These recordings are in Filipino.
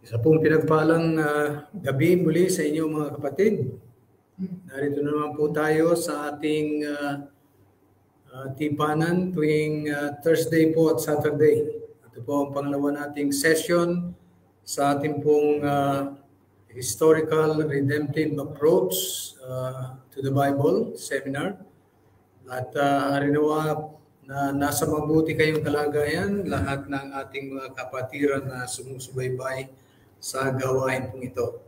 Isa pong pinagpalang gabi muli sa inyo mga kapatid. Narito naman po tayo sa ating tipanan tuwing Thursday po at Saturday. Ito po ang pangalawa nating session sa ating pong historical redemptive approach to the Bible seminar. At harinawa na nasa mabuti kayong kalagayan lahat ng ating mga kapatiran na sumusubaybay sa gawain pong ito.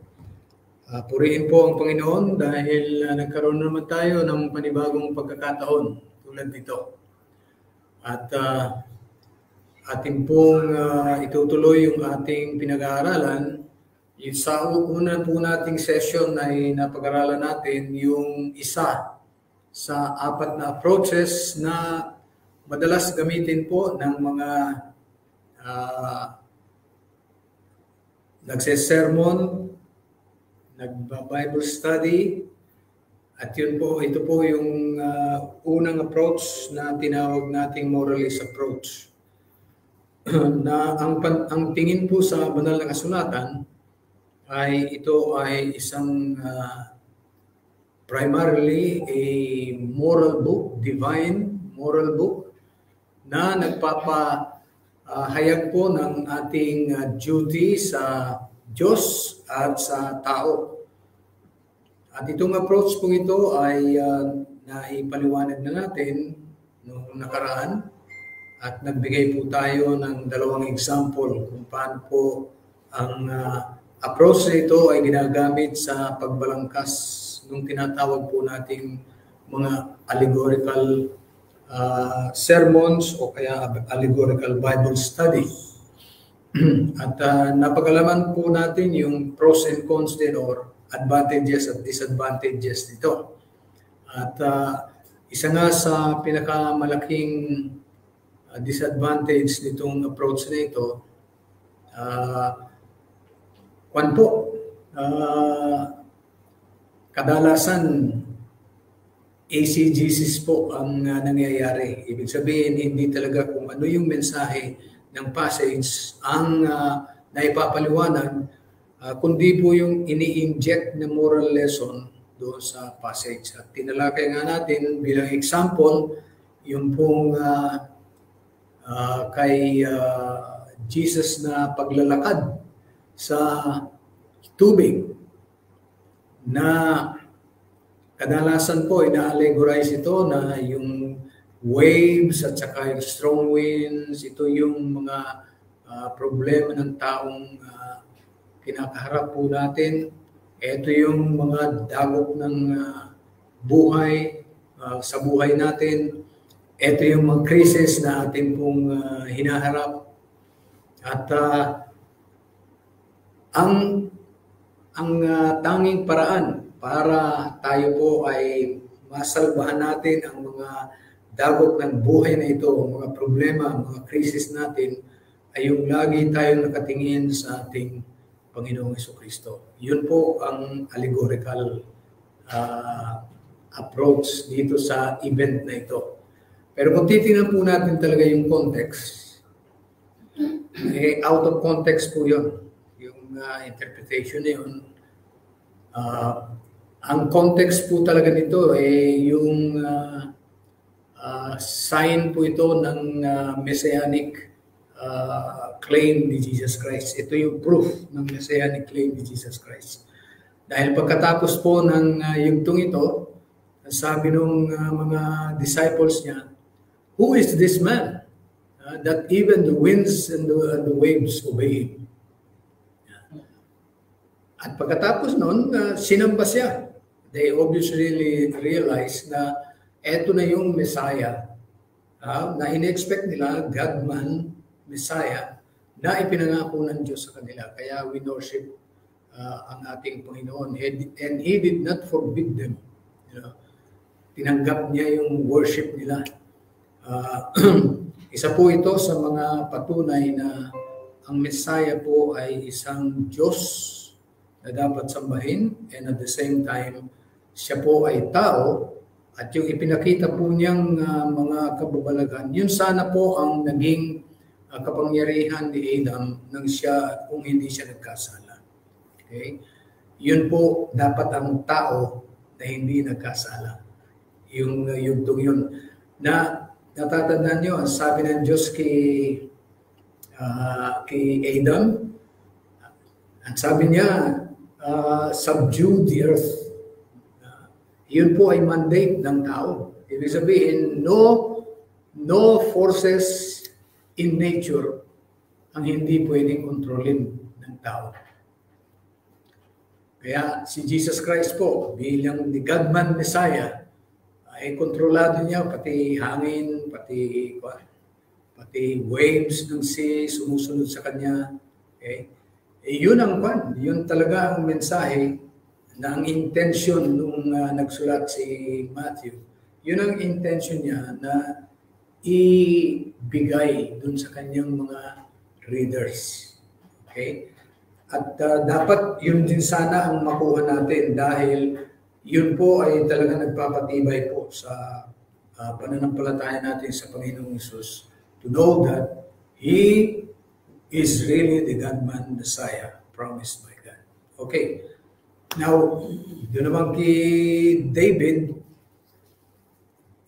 Purihin po ang Panginoon dahil nagkaroon naman tayo ng panibagong pagkakataon tulad dito. At ating pong itutuloy yung ating pinag-aaralan. Sa una po nating session ay napag-aralan natin yung isa sa 4 na approaches na madalas gamitin po ng mga nagse-sermon, nagba-Bible study, at ito po yung unang approach na tinawag nating moralist approach. Na ang tingin po sa banal na kasulatan ay ito ay isang primarily a moral book, divine moral book, na nagpapahayag po ng ating duty sa Diyos at sa tao. At itong approach po ito ay naipaliwanag na natin noong nakaraan at nagbigay po tayo ng 2 example kung paano po ang approach na ito ay ginagamit sa pagbalangkas ng tinatawag po nating mga allegorical sermons o kaya allegorical Bible study. At napag-alaman po natin yung pros and cons din or advantages at disadvantages nito. At isa nga sa pinakamalaking disadvantage nitong approach na ito, kadalasan exegesis po ang nangyayari. Ibig sabihin, hindi talaga kung ano yung mensahe ng passage ang naipapaliwanag, kundi po yung ini-inject na moral lesson doon sa passage. At tinalakay nga natin bilang example, yung pong kay Jesus na paglalakad sa tubig na kadalasan po ina-allegorize ito na yung waves at saka yung strong winds, ito yung mga problema ng taong kinakaharap po natin. Ito yung mga dagok ng buhay sa buhay natin. Ito yung mga crisis na atin pong hinaharap. At ang tanging paraan para tayo po ay masalbahan natin ang mga dagok ng buhay na ito, ang mga problema, ang mga krisis natin, ay yung lagi tayong nakatingin sa ating Panginoong Jesucristo. Yun po ang allegorical approach dito sa event na ito. Pero kung titingnan po natin talaga yung context, out of context po yun. Yung interpretation na yun, Ang context po talaga nito yung sign po ito ng messianic claim ni Jesus Christ. Ito yung proof ng messianic claim ni Jesus Christ. Dahil pagkatapos po ng yugtong ito, sabi ng mga disciples niya, "Who is this man that even the winds and the waves obey him?" At pagkatapos noon, sinamba siya. They obviously realized na eto na yung Messiah na in-expect nila, God-man, Messiah, na ipinangako ng Diyos sa kanila. Kaya we worship ang ating Panginoon. And He did not forbid them. Tinanggap niya yung worship nila. Isa po ito sa mga patunay na ang Messiah po ay isang Diyos na dapat sambahin, and at the same time, siya po ay tao, at yung ipinakita po niyang mga kababalagan, yun sana po ang naging kapangyarihan ni Adam kung hindi siya nagkasala. Okay? Yun po dapat ang tao na hindi nagkasala. Yung yugtong yun. Natatandaan nyo, ang sabi ng Diyos kay Adam, ang sabi niya, subdue the earth. Yun po ay mandate ng tao. Ibig sabihin, no forces in nature ang hindi pwedeng kontrolin ng tao. Kaya si Jesus Christ po, bilang the God-man Messiah, ay kontrolado niya pati hangin, pati waves ng sea, sumusunod sa kanya. Okay? Yun ang yun talaga ang mensahe na ang intention nung nagsulat si Matthew. Yun ang intention niya na ibigay dun sa kanyang mga readers. Okay? At dapat yun din sana ang makuha natin dahil yun po ay talaga nagpapatibay po sa pananampalataya natin sa Panginoong Hesus to know that He is really the God-man Messiah promised by God. Okay. Now, doon naman kay David,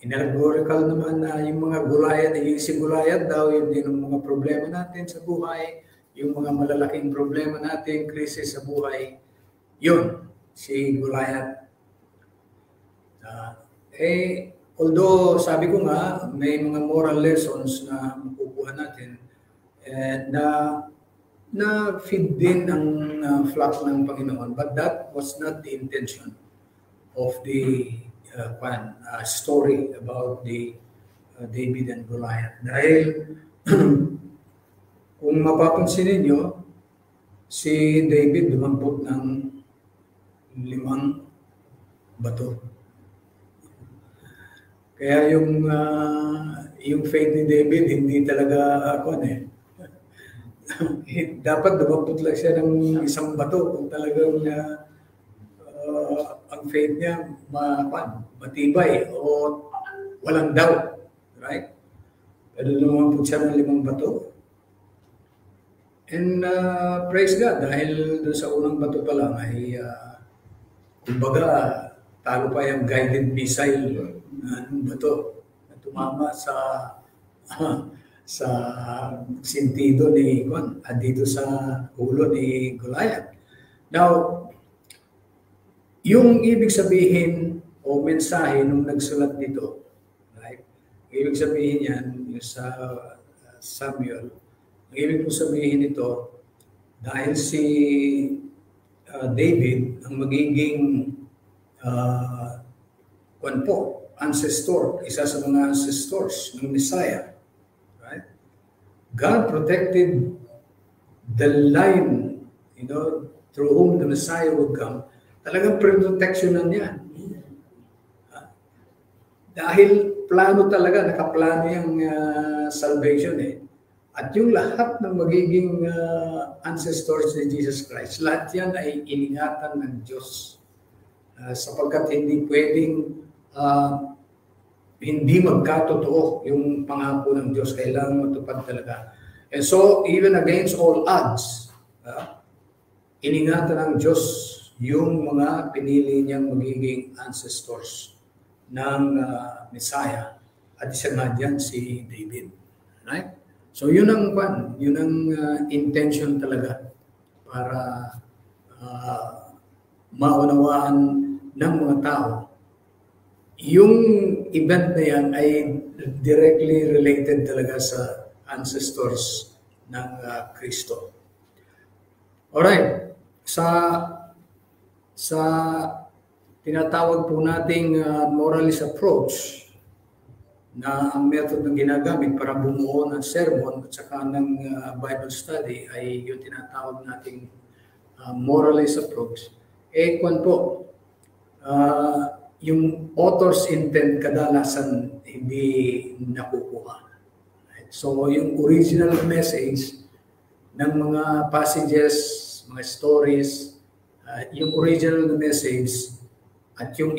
inallegorical naman na yung mga Goliath, yung si Goliath daw, yun din ang mga problema natin sa buhay, yung mga malalaking problema natin, krisis sa buhay, yun, si Goliath. Although sabi ko nga, may mga moral lessons na makukuha natin, na feed din ang flock ng Panginoon, but that was not the intention of the story about the David and Goliath. Dahil kung mapapansin ninyo, si David dumampot ng 5 bato. Kaya yung faith ni David hindi talaga dapat dumampot lang siya ng 1 bato kung talagang ang faith niya matibay o walang doubt. Right? Pero dumampot siya ng 5 bato. And praise God, dahil doon sa unang bato pa lang ay kumbaga talo pa yung guided missile na bato na tumama sa sentido ni dito sa ulo ni Goliath. Now, yung ibig sabihin o mensahe nung nagsulat nito, right? Ibig sabihin yan, yung sa Samuel, ang ibig kong sabihin nito, dahil si David ang magiging ancestor, isa sa mga ancestors ng Messiah, right? God protected the line, through whom the Messiah would come. Talagang protectionan niya. Dahil plano talaga, nakaplano yung salvation At yung lahat ng magiging ancestors ni Jesus Christ, lahat yan ay iningatan ng Diyos. Sapagkat hindi pwedeng hindi magkatotoo yung pangako ng Diyos. Kailangan matupad talaga. And so, even against all odds, iningatan ng Diyos yung mga pinili niyang magiging ancestors ng Messiah. At isa nga dyan si David. Right? So yun ang intention talaga para maunawaan ng mga tao. Yung event na yan ay directly related talaga sa ancestors ng Kristo. Alright, sa tinatawag po nating moralist approach na ang method na ginagamit para bumuo ng sermon at saka ng Bible study ay yung tinatawag nating moralist approach. Kwan po, yung author's intent kadalasan hindi nakukuha. So yung original message ng mga passages, mga stories, yung original message at yung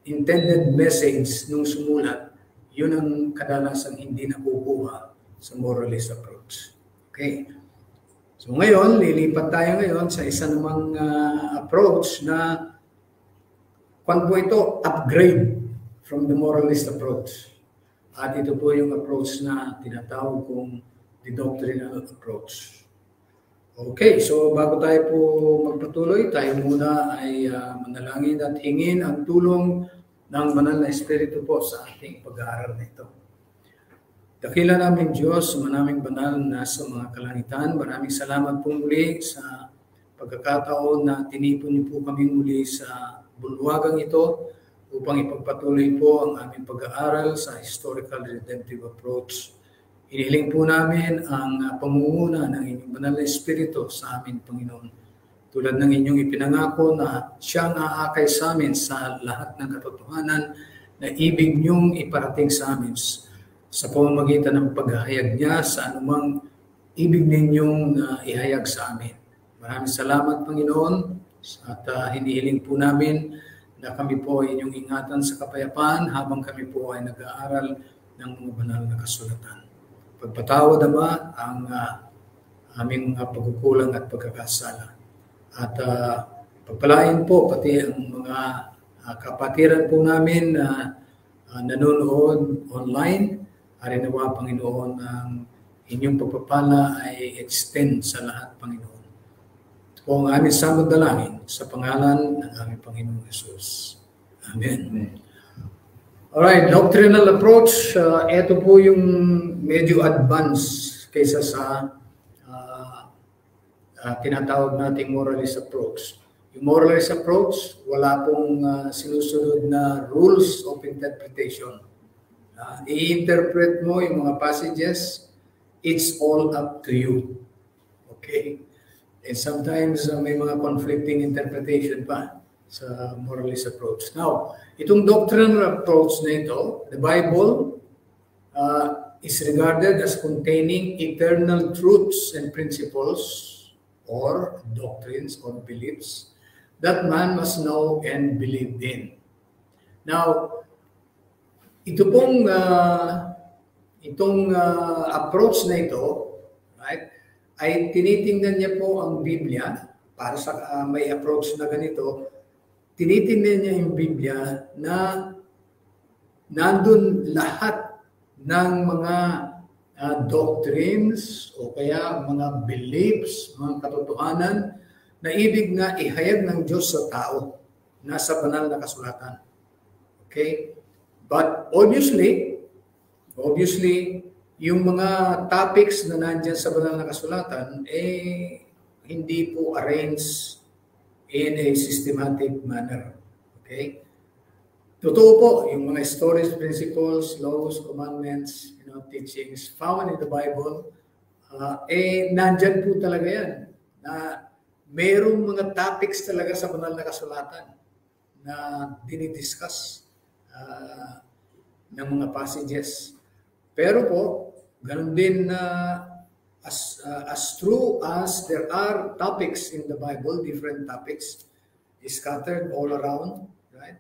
intended message nung sumulat, yun ang kadalasan hindi nakukuha sa moralist approach. Okay. So ngayon, lilipat tayo ngayon sa isa namang approach na kung po ito, upgrade from the moralist approach. At ito po yung approach na tinatawag kong the doctrinal approach. Okay, so bago tayo po magpatuloy, tayo muna ay manalangin at hingin ang tulong ng Banal na Espiritu po sa ating pag-aaral nito. Dakila namin Diyos, manaming banal na sa mga kalangitan, maraming salamat po muli sa pagkakataon na tinipon niyo po kami muli sa bulwagang ito upang ipagpatuloy po ang aming pag-aaral sa historical redemptive approach. Inihiling po namin ang pamumuno ng inyong banal na Espiritu sa amin, Panginoon. Tulad ng inyong ipinangako na siyang aakay sa amin sa lahat ng katotohanan na ibig niyong iparating sa amin sa pamamagitan ng paghahayag niya sa anumang ibig ninyong ihayag sa amin. Maraming salamat, Panginoon, at hinihiling po namin na kami po ay inyong ingatan sa kapayapaan habang kami po ay nag-aaral ng mga banal na kasulatan. Pagpatawad, Ama, ang aming pagkukulang at pagkakasala. At pagpalain po pati ang mga kapatiran po namin na nanonood online. Harinawa, Panginoon, ang inyong pagpapala ay extend sa lahat, Panginoon. Ito po ang aming samod dalangin sa pangalan ng aming Panginoong Jesus. Amen. Alright, doctrinal approach. Ito po yung medyo advanced kaysa sa tinatawag nating moralist approach. Yung moralist approach, wala pong sinusunod na rules of interpretation. I-interpret mo yung mga passages, it's all up to you. Okay? And sometimes may mga conflicting interpretation pa sa moralist approach. Now, itong doctrinal approach na ito, the Bible is regarded as containing eternal truths and principles or doctrines or beliefs that man must know and believe in. Now, ito pong approach na ito, right, ay tinitingnan niya po ang Biblia para sa may approach na ganito. Tinitingnan niya yung Biblia na nandun lahat ng mga doctrines o kaya mga beliefs, mga katotohanan na ibig nga ihayag ng Diyos sa tao nasa banal na kasulatan. Okay? But obviously, yung mga topics na nandyan sa banal na kasulatan, hindi po arranged in a systematic manner. Okay? Totoo po, yung mga stories, principles, laws, commandments, teachings found in the Bible, nandyan po talaga yan. Na mayroong mga topics talaga sa banal na kasulatan na dinidiscuss ng mga passages. Pero po, ganun din na as true as there are topics in the Bible, different topics scattered all around, right?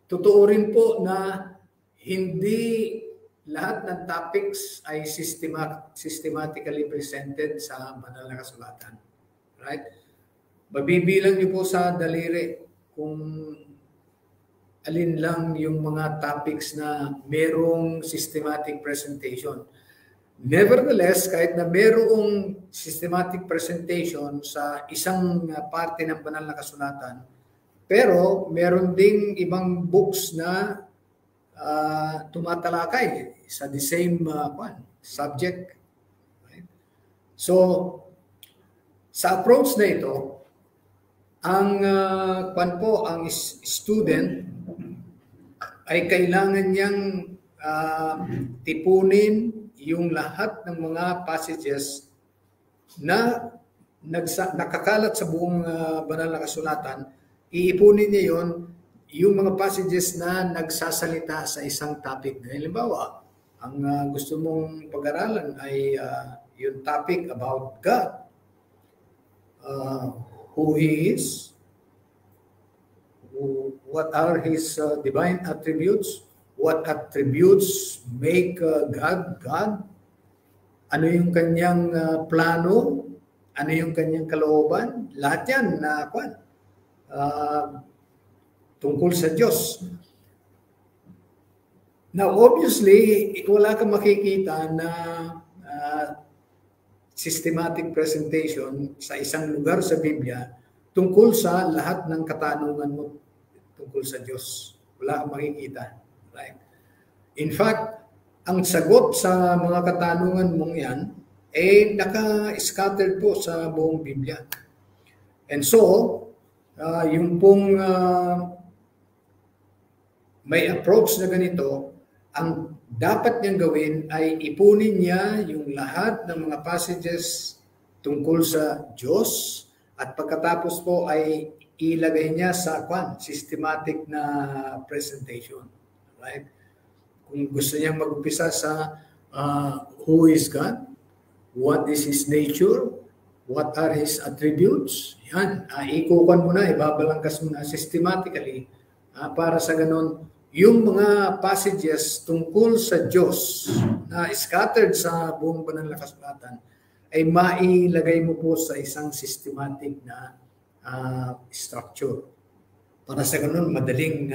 Totoo rin po na hindi lahat ng topics ay systematically presented sa banal na kasulatan, right? Mabibilang niyo po sa daliri kung alin lang yung mga topics na merong systematic presentation. Nevertheless, kahit na merong systematic presentation sa isang parte ng banal na kasulatan, pero meron ding ibang books na tumatalakay sa the same subject. Right? So, sa approach na ito, ang ang student ay kailangan niyang tipunin yung lahat ng mga passages na nakakalat sa buong banal na kasulatan. Iipunin niya yung mga passages na nagsasalita sa isang topic. Halimbawa, ang gusto mong pag-aralan ay yung topic about God. Who He is, what are His divine attributes, what attributes make God God, ano yung kanyang plano, ano yung kanyang kalooban, lahat yan na tungkol sa Diyos. Now, obviously, wala kang makikita na systematic presentation sa isang lugar sa Biblia tungkol sa lahat ng katanungan mo tungkol sa Diyos. Wala kang makikita. Right? In fact, ang sagot sa mga katanungan mong yan ay naka-scattered po sa buong Biblia. And so, yung pong may approach na ganito, ang dapat niyang gawin ay ipunin niya yung lahat ng mga passages tungkol sa Diyos at pagkatapos po ay ilagay niya sa systematic na presentation. Right? Kung gusto niyang mag-umpisa sa who is God, what is His nature, what are His attributes, yan, ikukuhan mo na, ibabalangkas mo na systematically para sa ganon yung mga passages tungkol sa Diyos na scattered sa buong banal na kasulatan ay mailagay mo po sa isang systematic na structure. Para sa ganun, madaling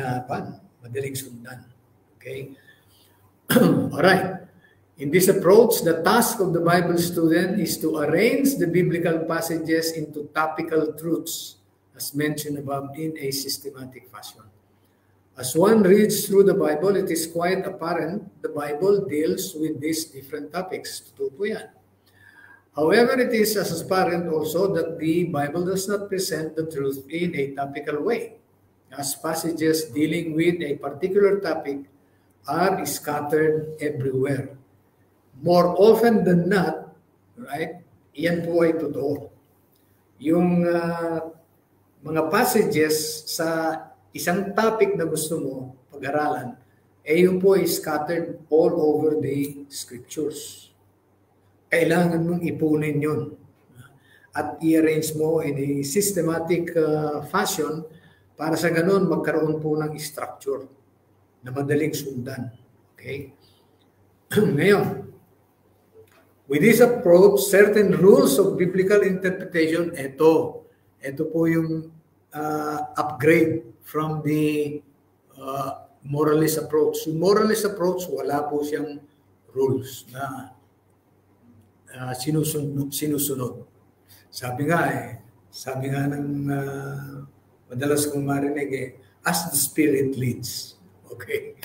sundan. Okay? Alright. In this approach, the task of the Bible student is to arrange the biblical passages into topical truths, as mentioned above, in a systematic fashion. As one reads through the Bible, it is quite apparent the Bible deals with these different topics. Totoo po yan. However, it is as apparent also that the Bible does not present the truth in a topical way, as passages dealing with a particular topic are scattered everywhere. More often than not, right, iyan po ay totoo. Yung mga passages sa isang topic na gusto mo pag-aralan, yung po ay scattered all over the scriptures. Kailangan mong ipunin yun at i-arrange mo in a systematic fashion para sa ganun magkaroon po ng structure na madaling sundan. Okay? Ngayon, with this approach, certain rules of biblical interpretation, ito po yung upgrade from the moralist approach. Yung moralist approach, wala po siyang rules na sinusunod. Sabi nga ng madalas kong marinig as the Spirit leads. Okay?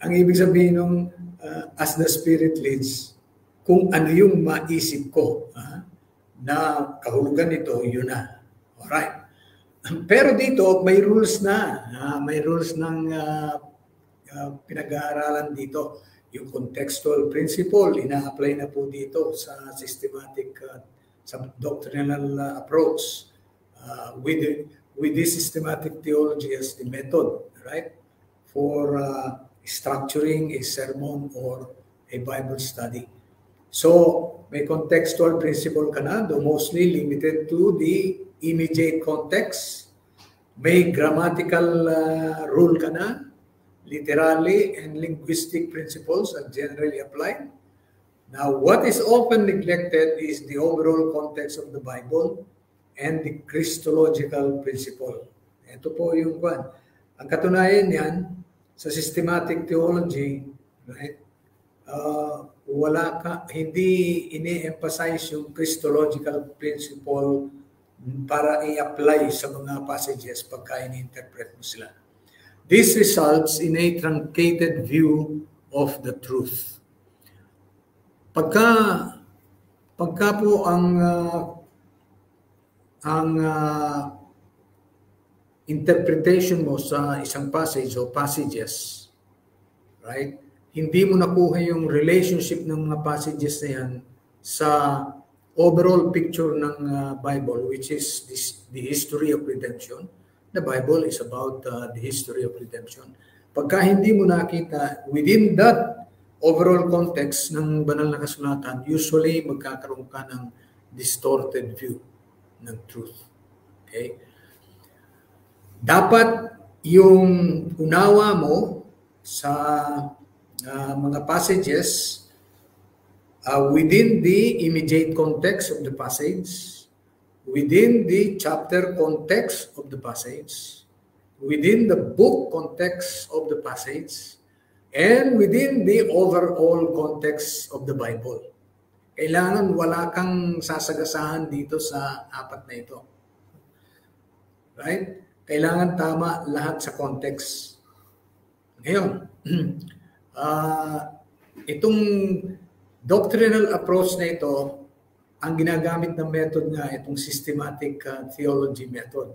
Ang ibig sabihin ng as the Spirit leads, kung ano yung maisip ko na kahulugan nito, yun na. Alright. Pero dito, may rules na. May rules ng pinag-aaralan dito. Yung contextual principle, ina-apply na po dito sa systematic, sa doctrinal approach with this systematic theology as the method, right? For structuring a sermon or a Bible study. So, may contextual principle ka na, though mostly limited to the immediate context. May grammatical rule ka na, literally and linguistic principles are generally applied. Now, what is often neglected is the overall context of the Bible and the Christological principle. Ito po yung kwan. Ang katunayan yan, sa systematic theology, right, hindi ini-emphasize yung Christological principle para i-apply sa mga passages pagka ini-interpret mo sila. This results in a truncated view of the truth. Pagka po ang interpretation mo sa isang passage o passages, right? Hindi mo nakuha yung relationship ng mga passages na yan sa overall picture ng Bible, which is the history of redemption. The Bible is about the history of redemption. Pagka hindi mo nakita within that overall context ng banal na kasulatan, usually magkakaroon ka ng distorted view ng truth. Okay? Dapat yung unawa mo sa mga passages within the immediate context of the passage, within the chapter context of the passage, within the book context of the passage, and within the overall context of the Bible. Kailangan wala kang sasagasahan dito sa apat na ito. Right? Kailangan tama lahat sa context. Ngayon, itong doctrinal approach na ito, ang ginagamit na method nga, itong systematic theology method.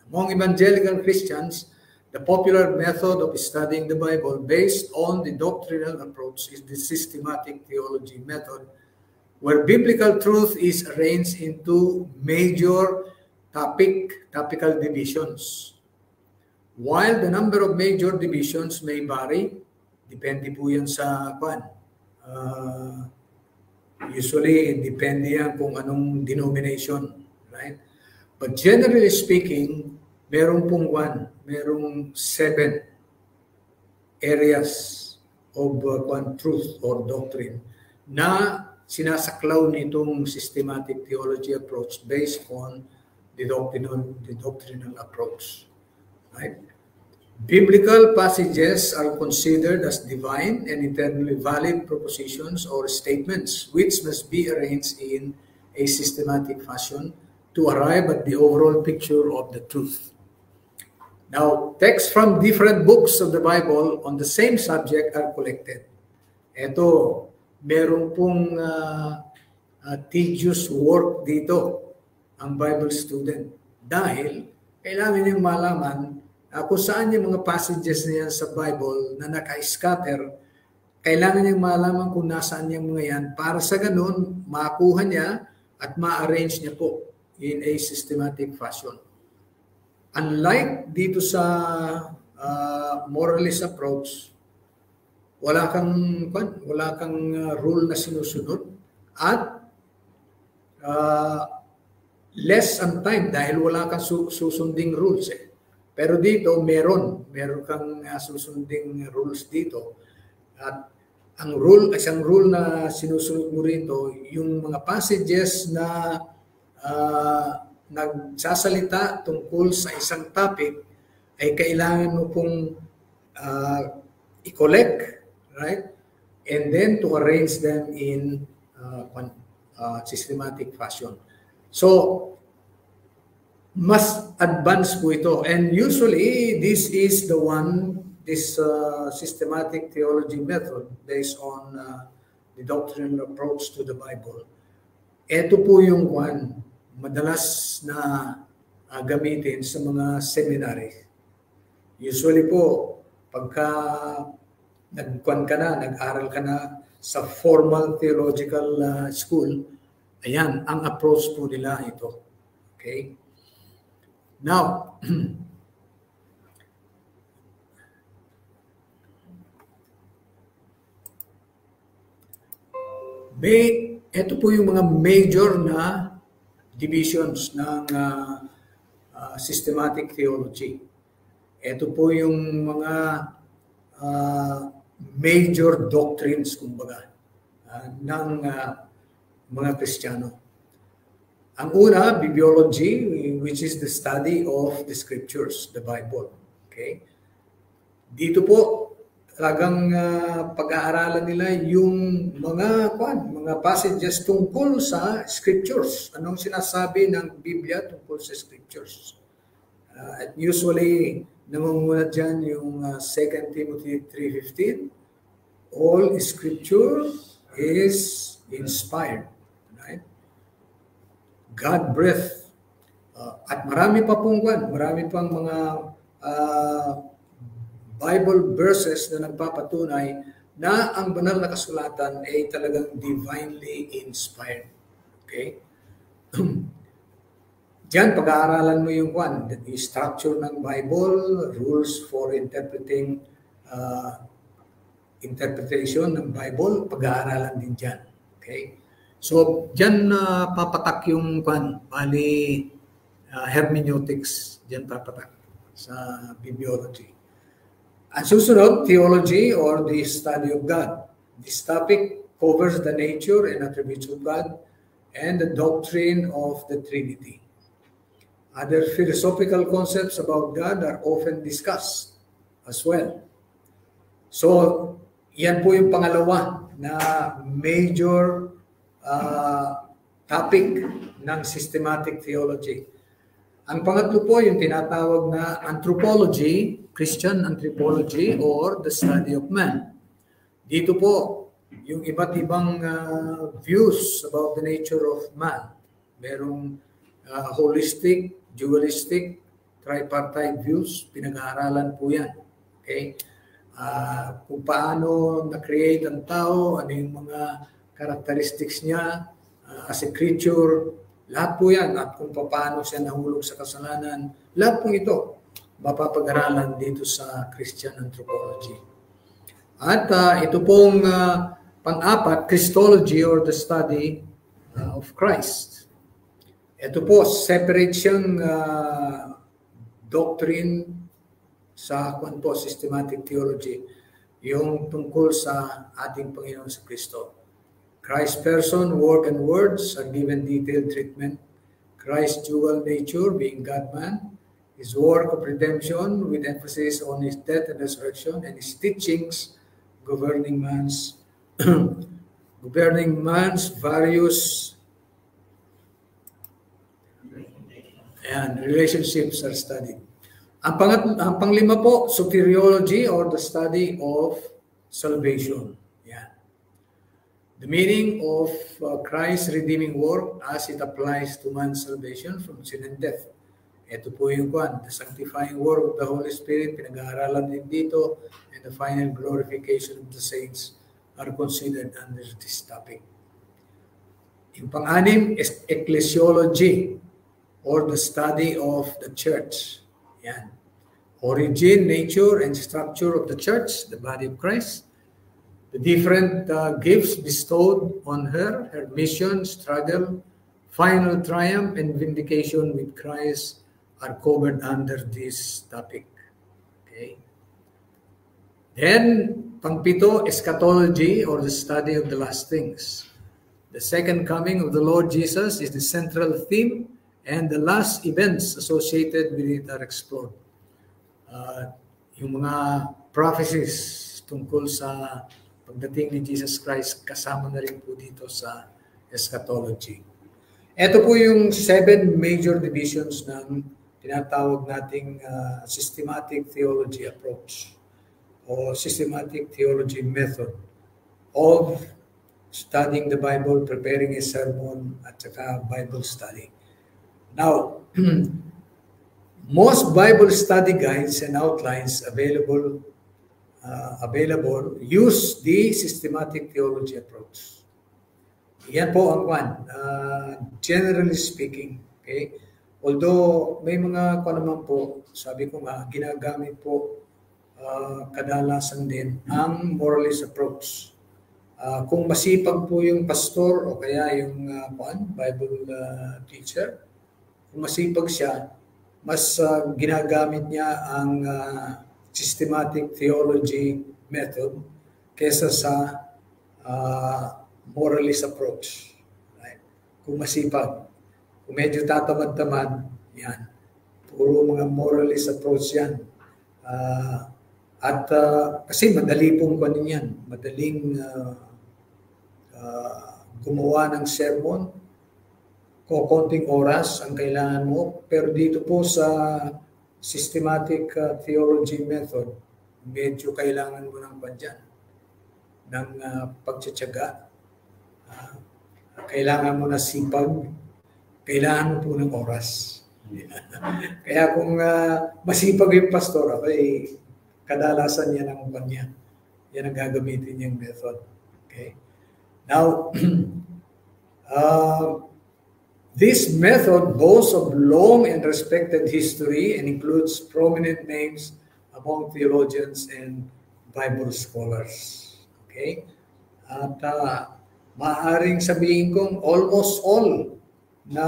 Among evangelical Christians, the popular method of studying the Bible based on the doctrinal approach is the systematic theology method, where biblical truth is arranged into major topical divisions. While the number of major divisions may vary, depende po yan sa usually, depende yan kung anong denomination, right? But generally speaking, merong 7 areas of truth or doctrine na sinasaklaw nitong systematic theology approach based on the doctrinal approach. Right? Biblical passages are considered as divine and eternally valid propositions or statements which must be arranged in a systematic fashion to arrive at the overall picture of the truth. Now, texts from different books of the Bible on the same subject are collected. Ito, meron pong tedious work dito ang Bible student dahil kailangan niyang malaman kung saan yung mga passages na yan sa Bible na naka-scatter, kailangan niyang malaman kung nasaan yung mga yan para sa ganun, makuha niya at ma-arrange niya po in a systematic fashion. Unlike dito sa moralist approach, wala kang rule na sinusunod at less on time dahil wala kang susunding rules eh. Pero dito meron kang susunding rules dito. At isang rule na sinusunod mo rito, yung mga passages na nagsasalita tungkol sa isang topic ay kailangan mo pong i-collect, right? And then to arrange them in systematic fashion. So, mas advanced po ito. And usually, this systematic theology method based on the doctrinal approach to the Bible. Ito po yung madalas na gamitin sa mga seminary. Usually po, pagka nag-aral ka na sa formal theological school, ayan, ang approach po nila ito. Okay? Now, ito po yung mga major na divisions ng systematic theology. Ito po yung mga major doctrines, kumbaga. ng mga Kristiyano. Ang una, bibliology, which is the study of the scriptures, the Bible. Okay? Dito po, talagang pag-aaralan nila yung mga passages tungkol sa scriptures. Anong sinasabi ng Biblia tungkol sa scriptures? At usually, namumulat dyan yung 2 Timothy 3:15. All scripture is inspired. Right? God breathed. At marami pa pong marami pang mga Bible verses na nagpapatunay na ang banal na kasulatan ay talagang divinely inspired. Okay? Diyan, pag-aaralan mo yung the structure ng Bible, rules for interpreting interpretation ng Bible, pag-aaralan din dyan. Okay? So, diyan papatak yung hermeneutics, diyan papatak sa bibliology. Ang susunod, theology or the study of God. This topic covers the nature and attributes of God and the doctrine of the Trinity. Other philosophical concepts about God are often discussed as well. So, yan po yung pangalawa na major topic ng systematic theology. Ang pangatlo po yung tinatawag na anthropology, Christian anthropology or the study of man. Dito po yung iba't ibang views about the nature of man. Merong holistic, dualistic, tripartite views, pinag-aaralan po yan. Okay? Kung paano na-create ang tao, ano yung mga characteristics niya as a creature, lahat po yan. At kung paano siya nahulog sa kasalanan, lahat po ito mapapag-aralan dito sa Christian anthropology. At ito pong pang-apat, Christology or the study of Christ. Ito po, separate siyang doctrine sa systematic theology, yung tungkol sa ating Panginoon sa Kristo. Christ's person, work, and words are given detailed treatment. Christ's dual nature, being God-man, his work of redemption with emphasis on his death and resurrection, and his teachings governing man's various and relationships are studied. Ang panglima po, soteriology or the study of salvation. Yeah. The meaning of Christ's redeeming work as it applies to man's salvation from sin and death. Ito po yung the sanctifying work of the Holy Spirit, pinag-aaralan din dito, and the final glorification of the saints are considered under this topic. Yung pang-anim is ecclesiology or the study of the church. Yan. Origin, nature, and structure of the church, the body of Christ. The different gifts bestowed on her mission, struggle, final triumph, and vindication with Christ are covered under this topic. Okay. Then, pang-pito, eschatology or the study of the last things. The second coming of the Lord Jesus is the central theme, and the last events associated with it are explored. Yung mga prophecies tungkol sa pagdating ni Jesus Christ, kasama na rin po dito sa eschatology. Ito po yung 7 major divisions ng tinatawag nating systematic theology approach or systematic theology method of studying the Bible, preparing a sermon, at saka Bible study. Now, most Bible study guides and outlines available use the systematic theology approach. Yan po ang generally speaking. Okay? Although may mga naman po, sabi ko nga, ginagamit po kadalasan din ang moralist approach. Kung masipag po yung pastor o kaya yung Bible teacher, kung masipag siya, mas ginagamit niya ang systematic theology method kesa sa moralist approach. Right? Kung masipag, kung medyo tatamad-tamad, yan. Puro mga moralist approach yan. Kasi madali pong kunin yan. Madaling gumawa ng sermon. Konting oras ang kailangan mo. Pero dito po sa systematic theology method, medyo kailangan mo ng pandyan, ng pagtsatsaga. Kailangan mo na sipag, kailangan mo po ng oras. Kaya kung masipag yung pastor, okay, kadalasan yan ang kanya. Yan ang gagamitin niyang method. Okay? Now, this method boasts of long and respected history and includes prominent names among theologians and Bible scholars. Okay? At maaaring sabihin kong almost all na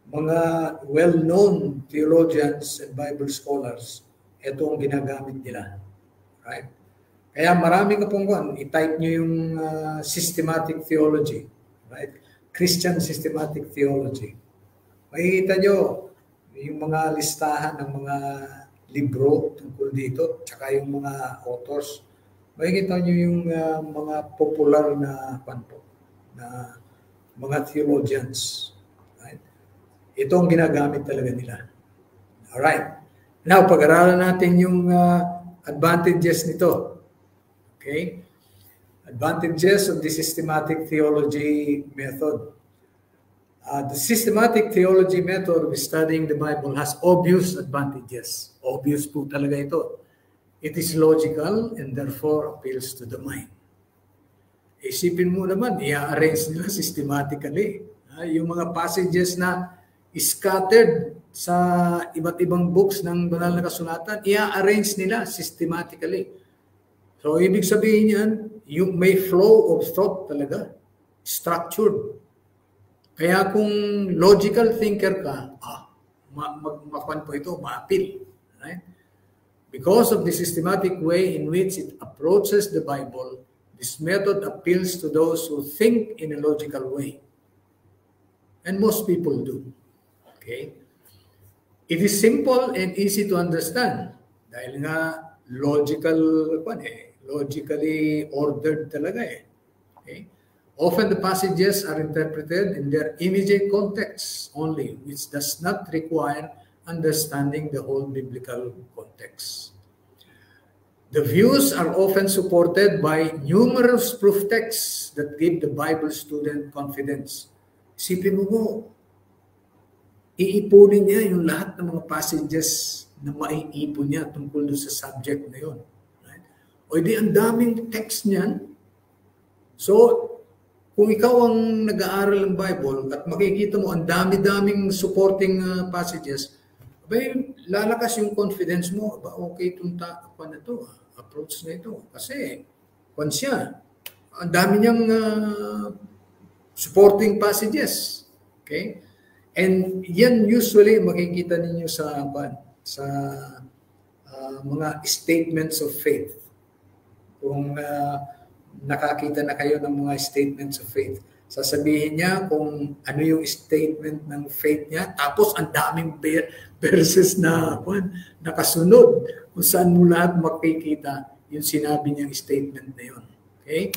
mga well-known theologians and Bible scholars, ito ang ginagamit nila. Right? Kaya marami ka pong i-type nyo yung systematic theology. Right? Christian systematic theology. Makikita nyo yung mga listahan ng mga libro tungkol dito, tsaka yung mga authors. Makikita nyo yung mga popular na mga theologians. Right? Ito ang ginagamit talaga nila. Alright. Now, pag-aralan natin yung advantages nito. Okay? Advantages of the systematic theology method. The systematic theology method of studying the Bible has obvious advantages. Obvious po talaga ito. It is logical and therefore appeals to the mind. Isipin mo naman, i-arrange nila systematically. Yung mga passages na scattered sa iba't ibang books ng banal na kasulatan, i-arrange nila systematically. So, ibig sabihin yan, yung may flow of thought talaga, structured. Kaya kung logical thinker ka, makuan po ito, ma-appeal. Right? Because of the systematic way in which it approaches the Bible, this method appeals to those who think in a logical way. And most people do. Okay? It is simple and easy to understand. Dahil nga logically ordered talaga eh. Okay? Often the passages are interpreted in their immediate context only, which does not require understanding the whole biblical context. The views are often supported by numerous proof texts that give the Bible student confidence. Isipin mo, iipunin niya yung lahat ng mga passages na maiipon niya tungkol sa subject na yun. Right? O di ang daming text niyan. So, kung ikaw ang nag-aaral ng Bible at makikita mo ang dami-daming supporting passages, lalakas yung confidence mo, okay itong approach na ito. Kasi, ang dami niyang supporting passages. Okay? And yan usually makikita ninyo sa mga statements of faith. Kung nakakita na kayo ng mga statements of faith, sasabihin niya kung ano yung statement ng faith niya, tapos ang daming verses na nakasunod kung saan mo lahat makikita yung sinabi niyang statement na yun. Okay?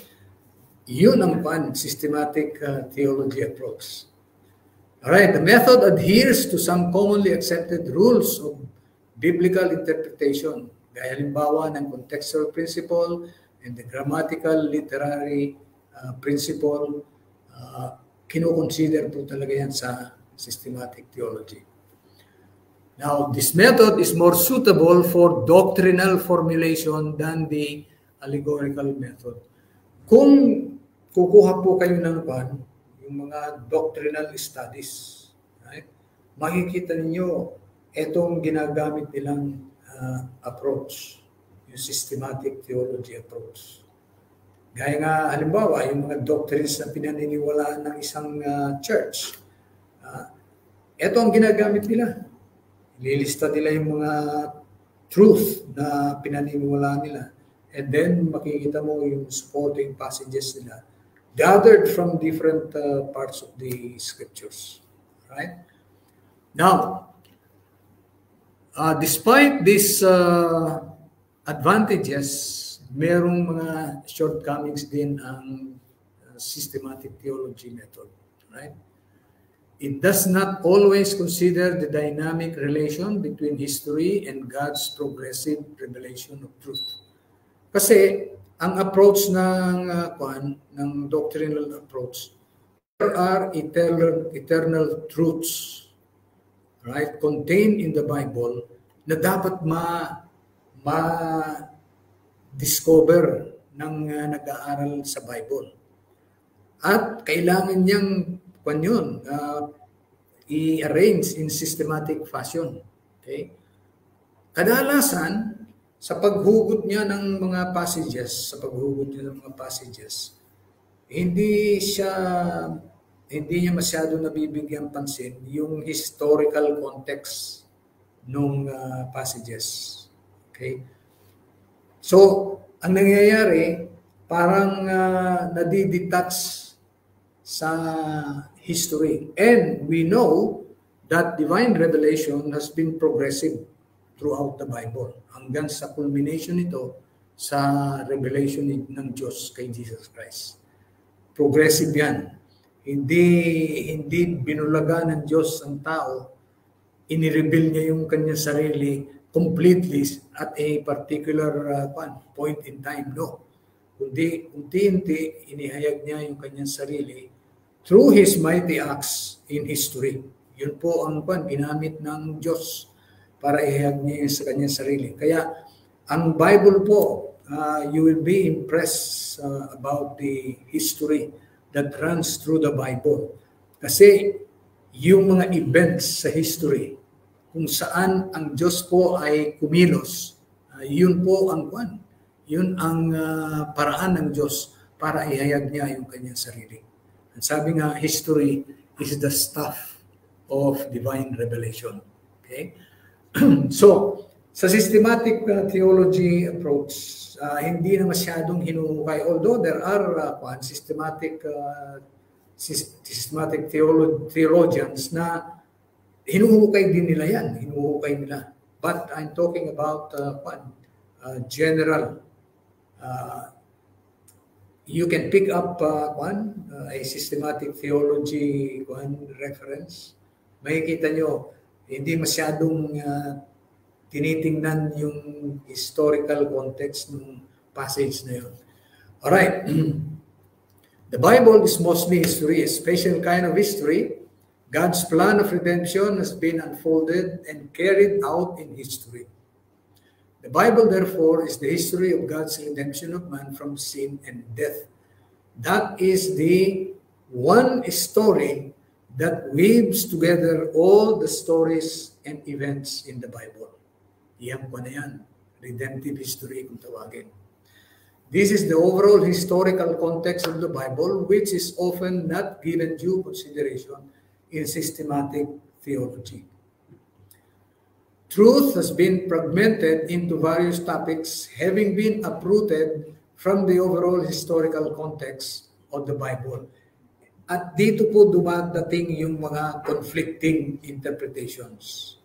Yun ang systematic theology approach. Alright, the method adheres to some commonly accepted rules of biblical interpretation, gaya halimbawa ng contextual principle and the grammatical literary principle. Kino-consider po talaga yan sa systematic theology. Now, this method is more suitable for doctrinal formulation than the allegorical method. Kung kukuha po kayo ng yung mga doctrinal studies, right? Makikita ninyo itong ginagamit nilang approach, yung systematic theology approach. Gaya nga, halimbawa, yung mga doctrines na pinaniniwalaan ng isang church, ito ang ginagamit nila. Ililista nila yung mga truth na pinaniniwalaan nila. And then, makikita mo yung supporting passages nila gathered from different parts of the scriptures. Right? Now, despite these advantages, merong mga shortcomings din ang systematic theology method. Right? It does not always consider the dynamic relation between history and God's progressive revelation of truth. Kasi ang approach ng ng doctrinal approach, there are eternal truths, right, contained in the Bible na dapat ma-discover ng nag-aaral sa Bible. At kailangan niyang i-arrange in systematic fashion. Okay? Kadalasan, sa paghugot niya ng mga passages, hindi niya masyado nabibigyan pansin yung historical context ng passages. Okay? So, ang nangyayari, parang nadidetach sa history. And we know that divine revelation has been progressive throughout the Bible. Hanggang sa culmination nito sa revelation ng Diyos kay Jesus Christ. Progressive yan. Hindi binulaga ng Diyos ang tao, inireveal niya yung kanyang sarili completely at a particular point in time. No. Kundi unti-unti inihayag niya yung kanyang sarili through His mighty acts in history. Yun po ang ginamit ng Diyos para ihayag niya sa kanyang sarili. Kaya ang Bible po, you will be impressed about the history that runs through the Bible. Kasi yung mga events sa history, kung saan ang Diyos po ay kumilos, yun po ang yun ang paraan ng Diyos para ihayag niya yung kanyang sarili. At sabi nga, history is the stuff of divine revelation. Okay? So, sa systematic theology approach, hindi na masyadong hinuhukay. Although there are systematic theologians na hinuhukay din nila yan. Hinuhukay nila. But I'm talking about general. You can pick up a systematic theology reference. Makikita nyo, hindi masyadong tinitingnan yung historical context ng passage na yun. Alright. The Bible is mostly history, a special kind of history. God's plan of redemption has been unfolded and carried out in history. The Bible, therefore, is the history of God's redemption of man from sin and death. That is the one story that weaves together all the stories and events in the Bible. Iyan po na yan. Redemptive history kung tawagin. This is the overall historical context of the Bible, which is often not given due consideration in systematic theology. Truth has been fragmented into various topics, having been uprooted from the overall historical context of the Bible. At dito po dumadating yung mga conflicting interpretations.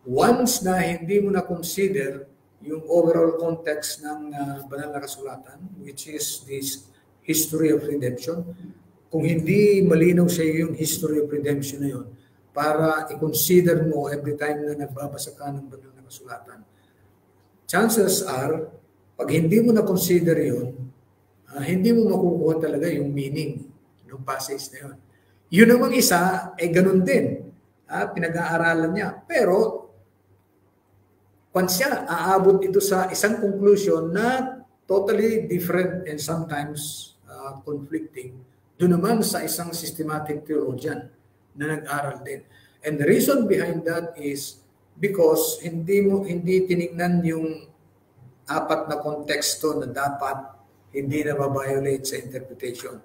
Once na hindi mo na-consider yung overall context ng banal na kasulatan, which is this history of redemption, kung hindi malinaw sa iyo yung history of redemption na yun, para i-consider mo every time na nagbabasa ka ng banal na kasulatan, chances are, pag hindi mo na-consider yun, hindi mo makukuha talaga yung meaning ng passage na yun. Yun namang isa, ganun din. Pinag-aaralan niya. Pero, once siya, aabot ito sa isang conclusion na totally different and sometimes conflicting, doon naman sa isang systematic theologian na nag-aral din. And the reason behind that is because hindi tinignan yung apat na konteksto na dapat hindi na ma-violate sa interpretation.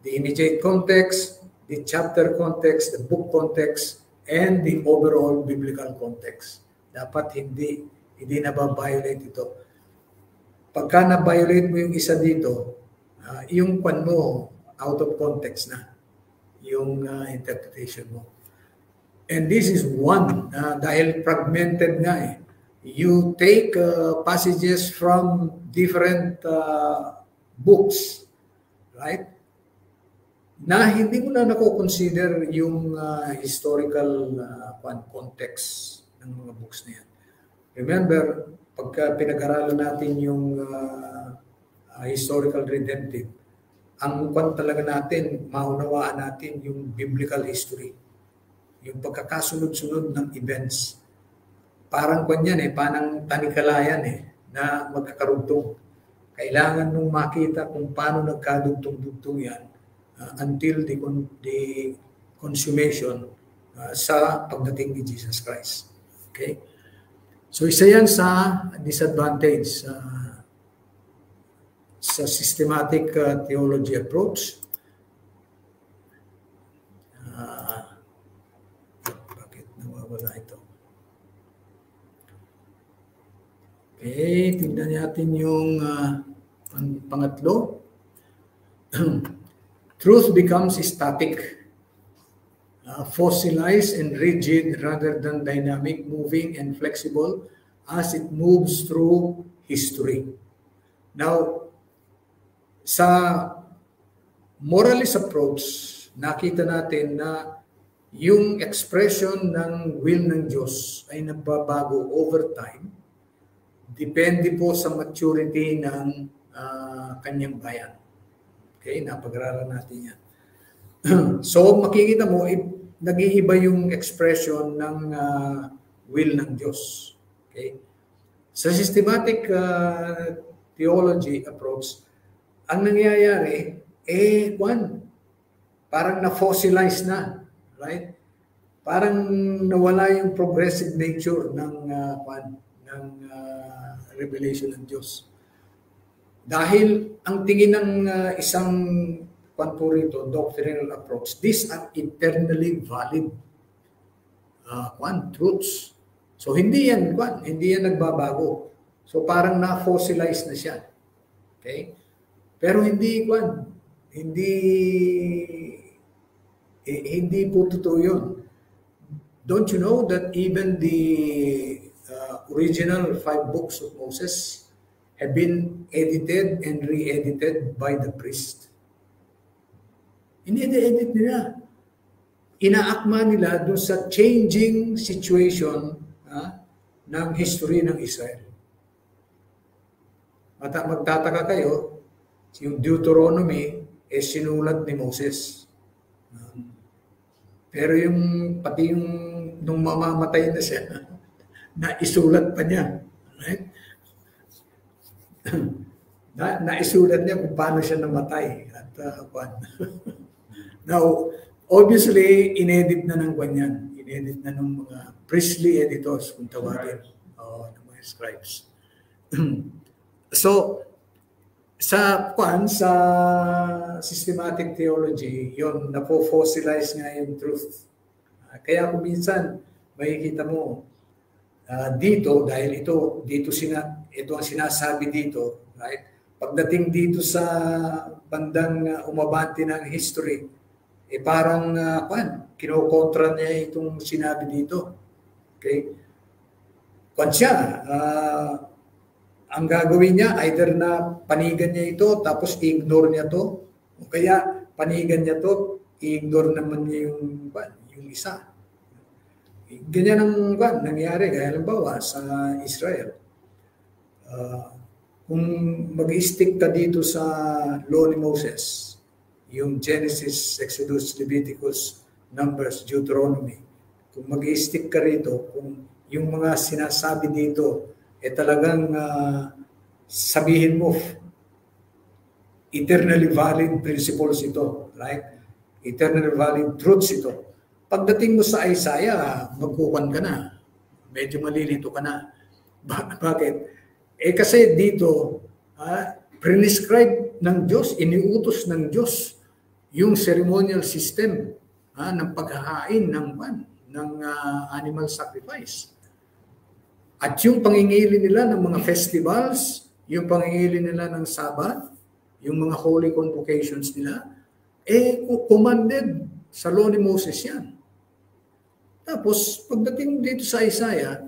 The immediate context, the chapter context, the book context, and the overall biblical context. Dapat hindi na ma-violate ito. Pagka na-violate mo yung isa dito, yung out of context na yung interpretation mo. And this is one, dahil fragmented nga eh. You take passages from different books, right? Na hindi mo na nako-consider yung historical context ng mga books na yan. Remember, pagka pinag-aralan natin yung historical redemptive, ang talaga natin, maunawaan natin yung biblical history, yung pagkakasunod-sunod ng events. Parang kanyan parang tanikalayan na magkakarugtong. Kailangan nung makita kung paano nagkadugtong-dugtong yan until the consummation sa pagdating ni Jesus Christ. Okay? So isa yan sa disadvantage sa systematic theology approach. Bakit nawawala ito? Okay, tingnan natin yung pangatlo. Truth becomes static, fossilized and rigid rather than dynamic, moving and flexible as it moves through history. Now, sa moralist approach, nakita natin na yung expression ng will ng Diyos ay nagbabago over time. Depende po sa maturity ng kanyang bayan. Okay, napag-aralan natin yan. So, makikita mo, nag-iiba yung expression ng will ng Diyos. Okay? Sa systematic theology approach, ang nangyayari, parang na-fossilize na, right? Parang nawala yung progressive nature ng revelation ng Diyos. Dahil ang tingin ng isang doctrinal approach, these are eternally valid truths. So hindi yan nagbabago. So parang na-fossilize na siya. Okay? Pero hindi po totoo yun. Don't you know that even the original 5 books of Moses have been edited and re-edited by the priest? Ini-edit nila. Inaakma nila doon sa changing situation ng history ng Israel. Magtataka kayo, yung Deuteronomy sinulat ni Moses. Pero pati yung nung mamamatay na siya, naisulat pa niya. Right? Naisulat niya kung paano siya namatay. At, now, obviously, inedit na ng kanyan. Inedit na ng mga priestly editors, kung tawagin, ng mga scribes. So, sa systematic theology, yon napo-fossilize nga yung truth. Kaya kung minsan, makikita mo, dito, dahil ito ang sinasabi dito, right? Pagdating dito sa bandang umabante ng history, parang kinokontra niya itong sinabi dito. Okay? Ang gagawin niya, either na panigan niya ito, tapos i-ignore niya to, o kaya panigan niya to, i-ignore naman niya yung isa. Ganyan ang nangyari, kaya halimbawa sa Israel. Kung mag-stick ka dito sa law ni Moses, yung Genesis, Exodus, Leviticus, Numbers, Deuteronomy, kung mag-stick ka rito, kung yung mga sinasabi dito, talagang sabihin mo, eternally valid principles ito, right? Eternally valid truths ito. Pagdating mo sa Isaiah, magkukan ka na. Medyo malilito ka na. Bakit? Kasi dito, prescribe ng Diyos, iniutos ng Diyos yung ceremonial system ng paghahain ng animal sacrifice. At yung pangingili nila ng mga festivals, yung pangingili nila ng Sabbath, yung mga holy convocations nila, Commanded sa law ni Moses yan. Tapos, pagdating dito sa Isaiah,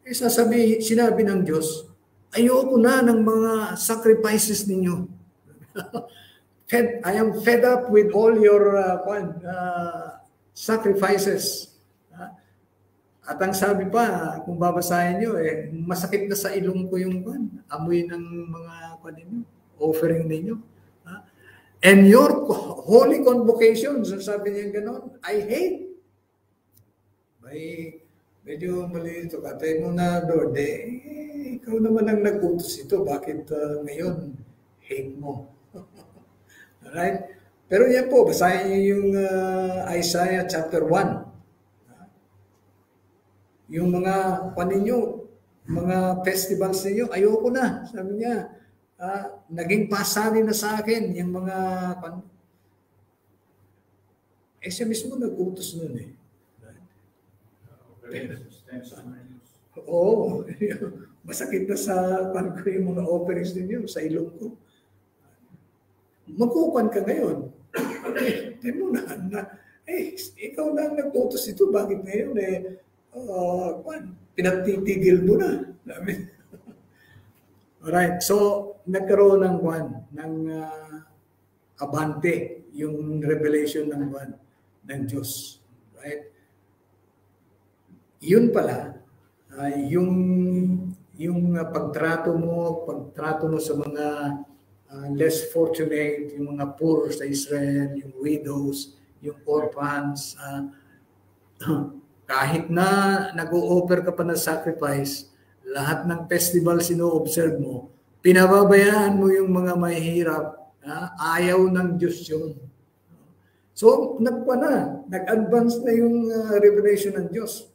sinabi ng Diyos, ayoko na ng mga sacrifices ninyo. I am fed up with all your sacrifices. At ang sabi pa, kung babasahin nyo, masakit na sa ilong ko yung amoy ng mga ninyo, offering ninyo. And your holy convocations, sabi niya gano'n, I hate. Medyo malito ka. Tayo muna, Lord, ikaw naman ang nag-utos ito. Bakit ngayon hate mo? Alright? Pero yan po, basahin niyo yung Isaiah chapter 1. Yung mga mga festivals ninyo, ayoko na. Sabi niya, naging pasari na sa akin yung mga siya mismo nag-utos nun eh. Oo. Masakit na sa yung mga offerings ninyo, sa ilong ko. Magkukuhan ka ngayon. Ikaw na ang nag-utos ito. Bakit ngayon pinagtitigil mo na. Alright, so nagkaroon ng abante yung revelation ng Diyos. Right? Yun pala, yung pagtrato mo sa mga less fortunate, yung mga poor sa Israel, yung widows, yung orphans, kahit na nag-o-offer ka pa ng sacrifice, lahat ng festival sino-observe mo, pinababayaan mo yung mga mahihirap, ayaw ng Diyos yun. So, nag-advance na yung revelation ng Diyos.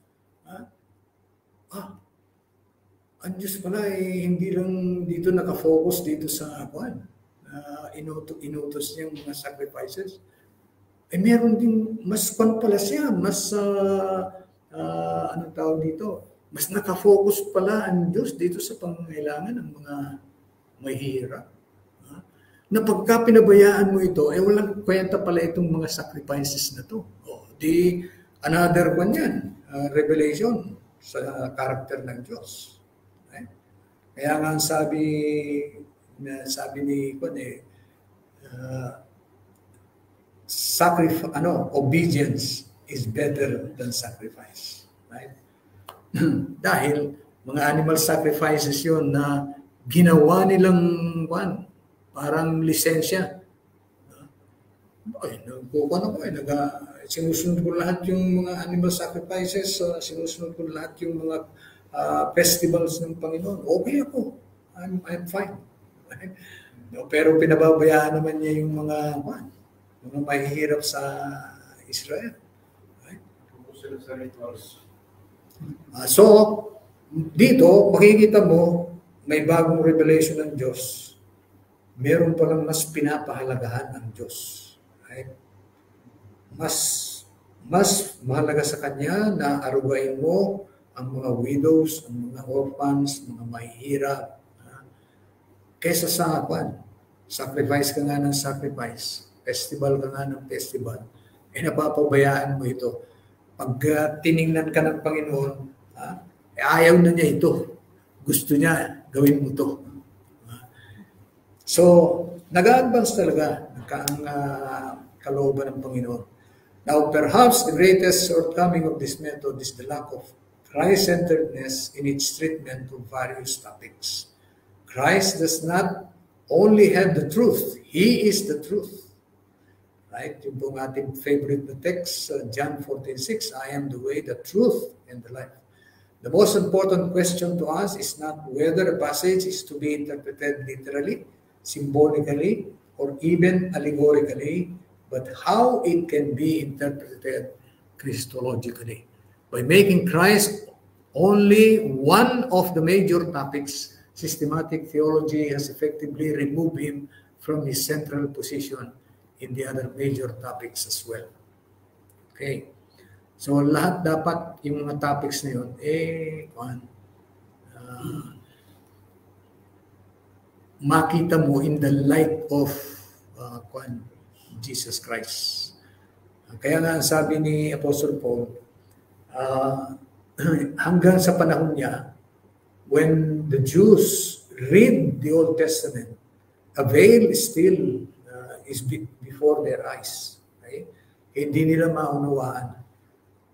Ang Diyos pala hindi lang dito nakafocus dito sa inutos niyang mga sacrifices. Meron din, mas pala siya, mas anong tawag dito, mas nakafocus pala ang Diyos dito sa pangangailangan ng mga mahihirap. Na pagka pinabayaan mo ito, walang kwenta pala itong mga sacrifices na to. Another one yan, revelation sa character ng Diyos. Right? Kaya nga sabi ni obedience is better than sacrifice. Right? Dahil mga animal sacrifices yun na ginawa nilang parang lisensya. Sinusunod ko lahat yung mga animal sacrifices, sinusunod ko lahat yung mga festivals ng Panginoon. Okay ako. I'm fine. Right? No, pero pinababayaan naman niya yung mga mahihirap sa Israel. Right? So, dito, makikita mo, may bagong revelation ng Diyos. Meron palang mas pinapahalagahan ng Diyos. Right? Mas mahalaga sa Kanya na arugain mo ang mga widows, ang mga orphans, mga mahihirap, kaysa sa sacrifice ka nga ng sacrifice, festival ka nga ng festival, napapabayaan mo ito. Pag tiningnan ka ng Panginoon, ayaw na niya ito. Gusto niya, gawin mo ito. So, nag-advance talaga ang kalooban ng Panginoon. Now, perhaps the greatest shortcoming of this method is the lack of Christ-centeredness in its treatment of various topics. Christ does not only have the truth, He is the truth. Right? Yung pong ating favorite na text, John 14:6, I am the way, the truth, and the life. The most important question to us is not whether a passage is to be interpreted literally, symbolically, or even allegorically, but how it can be interpreted Christologically. By making Christ only one of the major topics, systematic theology has effectively removed him from his central position in the other major topics as well. Okay. So lahat dapat yung mga topics na yun, makita mo in the light of Jesus Christ. Kaya nga sabi ni Apostle Paul, hanggang sa panahon niya, when the Jews read the Old Testament, a veil is still before their eyes. Right? Hindi nila maunawaan.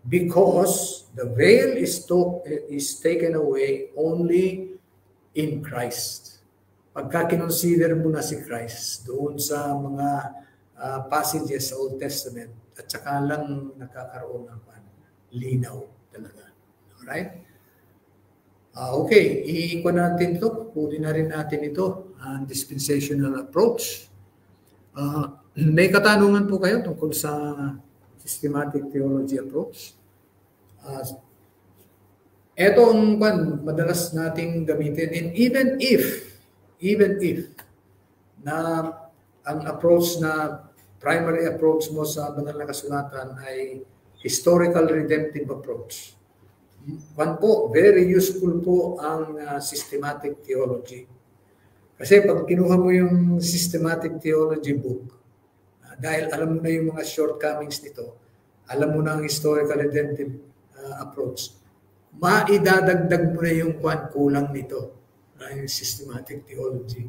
Because the veil is taken away only in Christ. Pagka kinonsider mo na si Christ doon sa mga passages sa Old Testament, at saka lang nakakaroon ng linaw talaga. Alright? Okay, iikot natin ito. Puli na rin natin ito, ang dispensational approach. May katanungan po kayo tungkol sa systematic theology approach? Ito ang madalas nating gamitin. And even if na ang approach na primary approach mo sa banal na kasulatan ay historical redemptive approach. Very useful po ang systematic theology. Kasi pag kinuha mo yung systematic theology book, dahil alam mo na yung mga shortcomings nito, alam mo na ang historical redemptive approach, maidadagdag mo na yung kulang nito, yung systematic theology.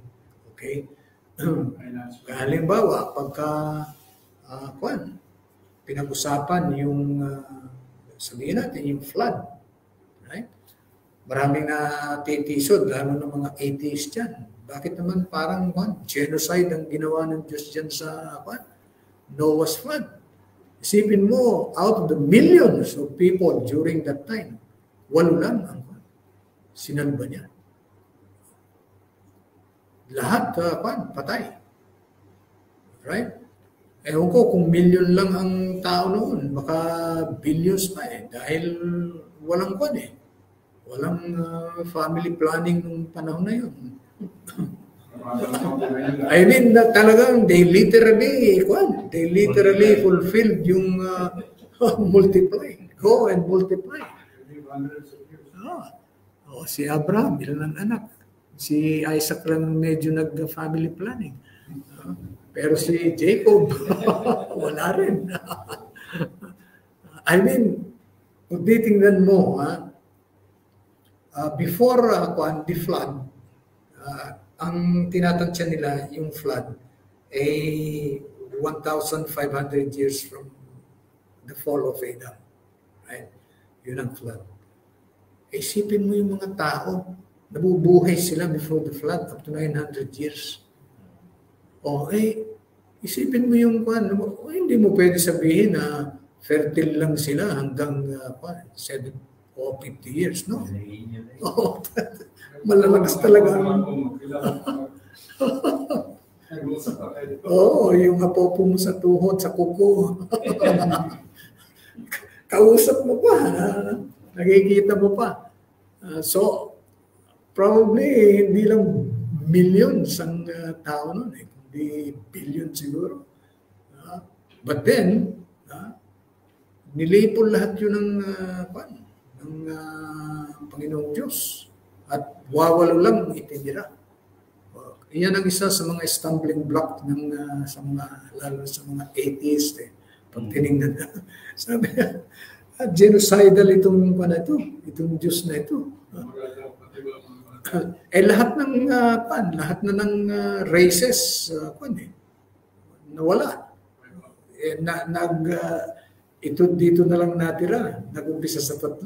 Okay? Halimbawa, pagka pinag-usapan yung sabihin natin yung flood, right? Maraming natitisod, lalo ng mga atheists dyan. Bakit naman parang genocide ang ginawa ng Diyos dyan sa Noah's flood? Isipin mo, out of the millions of people during that time, 8 lang ang sinalba niya. Lahat patay. Right? Ewan ko kung million lang ang tao noon, baka billions pa dahil walang walang family planning nung panahon na yun. I mean, talagang they literally fulfilled yung multiply. Go and multiply. Si Abraham, ilan ang anak? Si Isaac lang medyo nag-family planning. Pero si Jacob, wala rin. I mean, kung titingnan mo, before the flood, ang tinatansya nila, yung flood, 1,500 years from the fall of Adam. Right? Yun ang flood. Isipin mo yung mga tao, nabubuhay sila before the flood up to 900 years. Isipin mo yung hindi mo pwede sabihin na fertile lang sila hanggang 7 o 50 years, no? Malalakas talaga. Yung apopo mo sa tuhod, sa kuko. Kausap mo pa, nakikita mo pa. So, probably hindi lang millions ang tao nun, hindi billion siguro. But then, nilipol lahat yun ng Panginoong Diyos at wawalo lang itinira. Iyan ang isa sa mga stumbling block ng lalo sa mga atheist. Pag tinignan na, sabi niya, genocidal itong Diyos na ito. Lahat na ng races nawala. Ito dito na lang natira, nag-umpisa sa 3.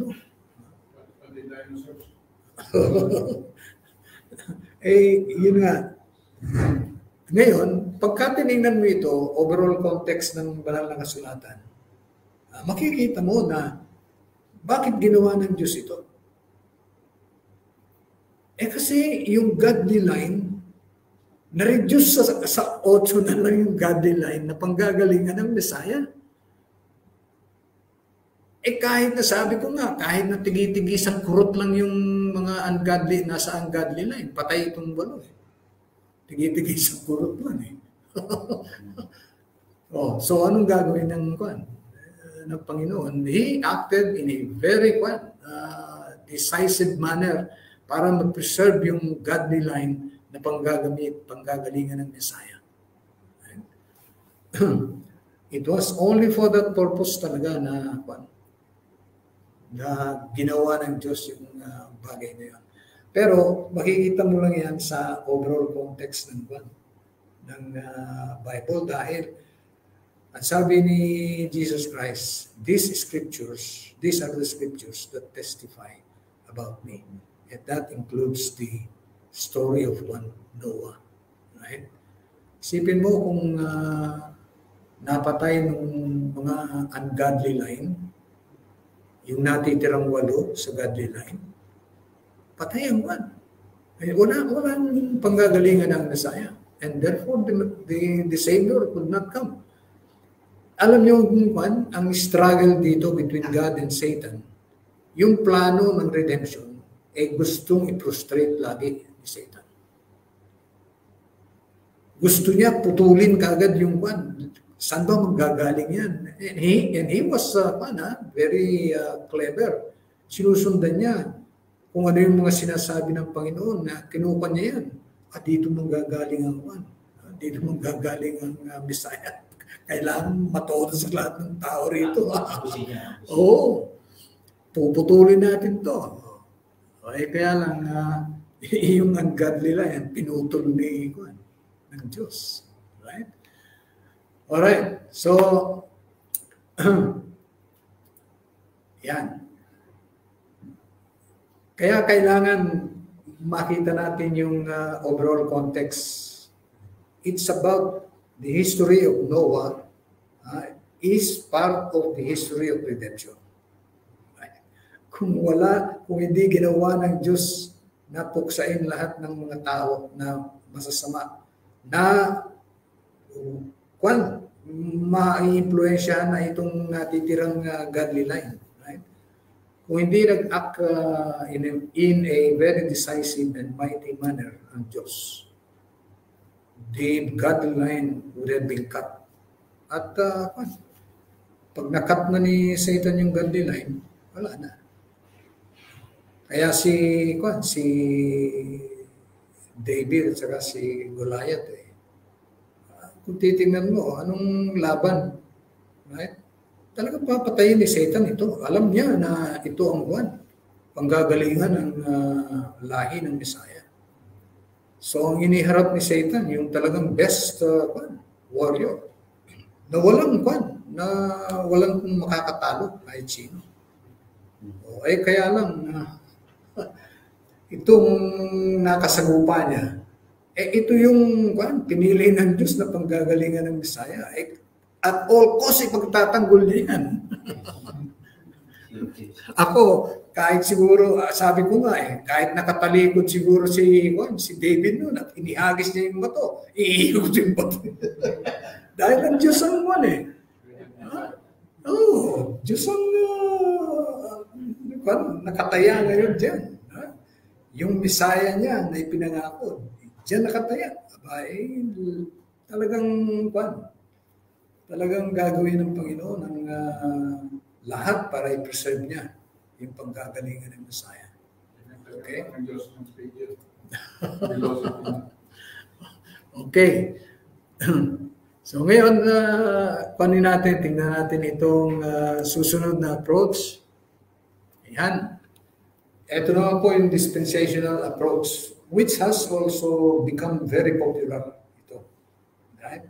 Yun nga. Ngayon, pagka tinignan mo ito, overall context ng banal na kasulatan, makikita mo na bakit ginawa ng Diyos ito. Kasi yung godly line, na-reduce sa 8 na lang yung godly line na panggagalingan ng Messiah. Kahit na sabi ko nga, kahit na tigi-tigisang kurot lang yung mga ungodly, nasa ungodly line, patay itong 8. Tigi-tigisang kurot lang So anong gagawin ng Panginoon? He acted in a very decisive manner para mag-preserve yung godly line na panggagalingan ng Messiah. it was only for that purpose talaga na ginawa ng Diyos yung bagay na yun. Pero makikita mo lang yan sa overall context ng Bible dahil ang sabi ni Jesus Christ, these are the scriptures that testify about me. And that includes the story of Noah. Right? Isipin mo kung napatay ng mga ungodly line, yung natitirang 8 sa godly line, patay ang 1. Walang panggagalingan ng Messiah. And therefore, the Savior could not come. Alam niyo ang struggle dito between God and Satan, yung plano ng redemption, gustong i-frustrate lagi ni Satan. Gusto niya putulin kaagad yung saan ba manggagaling yan? And he was very clever. Sinusundan niya kung ano yung mga sinasabi ng Panginoon na kinuha niya yan. Dito manggagaling ang dito manggagaling ang Messiah. Kailangan matodo sa lahat ng tao rito. Oo. Puputulin natin to. Kaya lang, yung ungodly yan, pinutol ng Diyos. Right? Alright. So, yan. Kaya kailangan makita natin yung overall context. It's about the history of Noah is part of the history of redemption. Right? Kung hindi ginawa ng Diyos na puksain lahat ng mga tao na masasama, na ma-influensya na itong natitirang godly line. Right? Kung hindi nag-act in a very decisive and mighty manner ang Diyos, the godly line would have been cut. At pag na-cut na ni Satan yung godly line, wala na. Kaya si David at saka si Goliath, kung titingnan mo, anong laban? Right? Talagang papatayin ni Satan ito. Alam niya na ito ang panggagalingan ng lahi ng Messiah. So, ang iniharap ni Satan, yung talagang best warrior, na walang makakatalo kahit sino. Kaya lang, itong nakasagupa niya, ito yung pinili ng Diyos na panggagalingan ng Messiah. At all cost, pagtatanggol niyan. Ako, kahit siguro, sabi ko nga kahit nakatalikod siguro si David noon at inihagis niya yung bato, iikot yung bato. Dahil ang Diyos ang Diyos ang nakataya ngayon dyan. Yung Messiah niya na ipinangako, dyan nakataya. Talagang gagawin ng Panginoon ang lahat para i-preserve niya yung panggagalingan ng Messiah. Okay? Okay. So ngayon, tingnan natin itong susunod na approach. Ayan. Ito naman po yung dispensational approach, which has also become very popular. Ito. Right?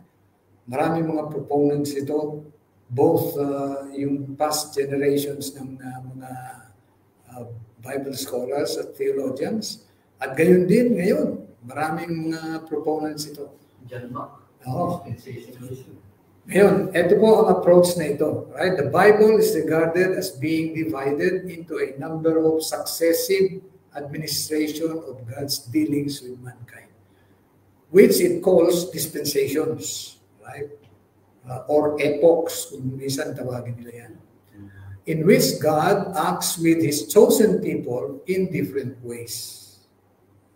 Maraming mga proponents ito, both yung past generations ng mga Bible scholars at theologians, at gayon din ngayon, maraming mga proponents ito. Ngayon, ito po ang approach na ito. Right? The Bible is regarded as being divided into a number of successive administration of God's dealings with mankind, which it calls dispensations, right? Or epochs, kung minsan tawagin nila yan, in which God acts with His chosen people in different ways.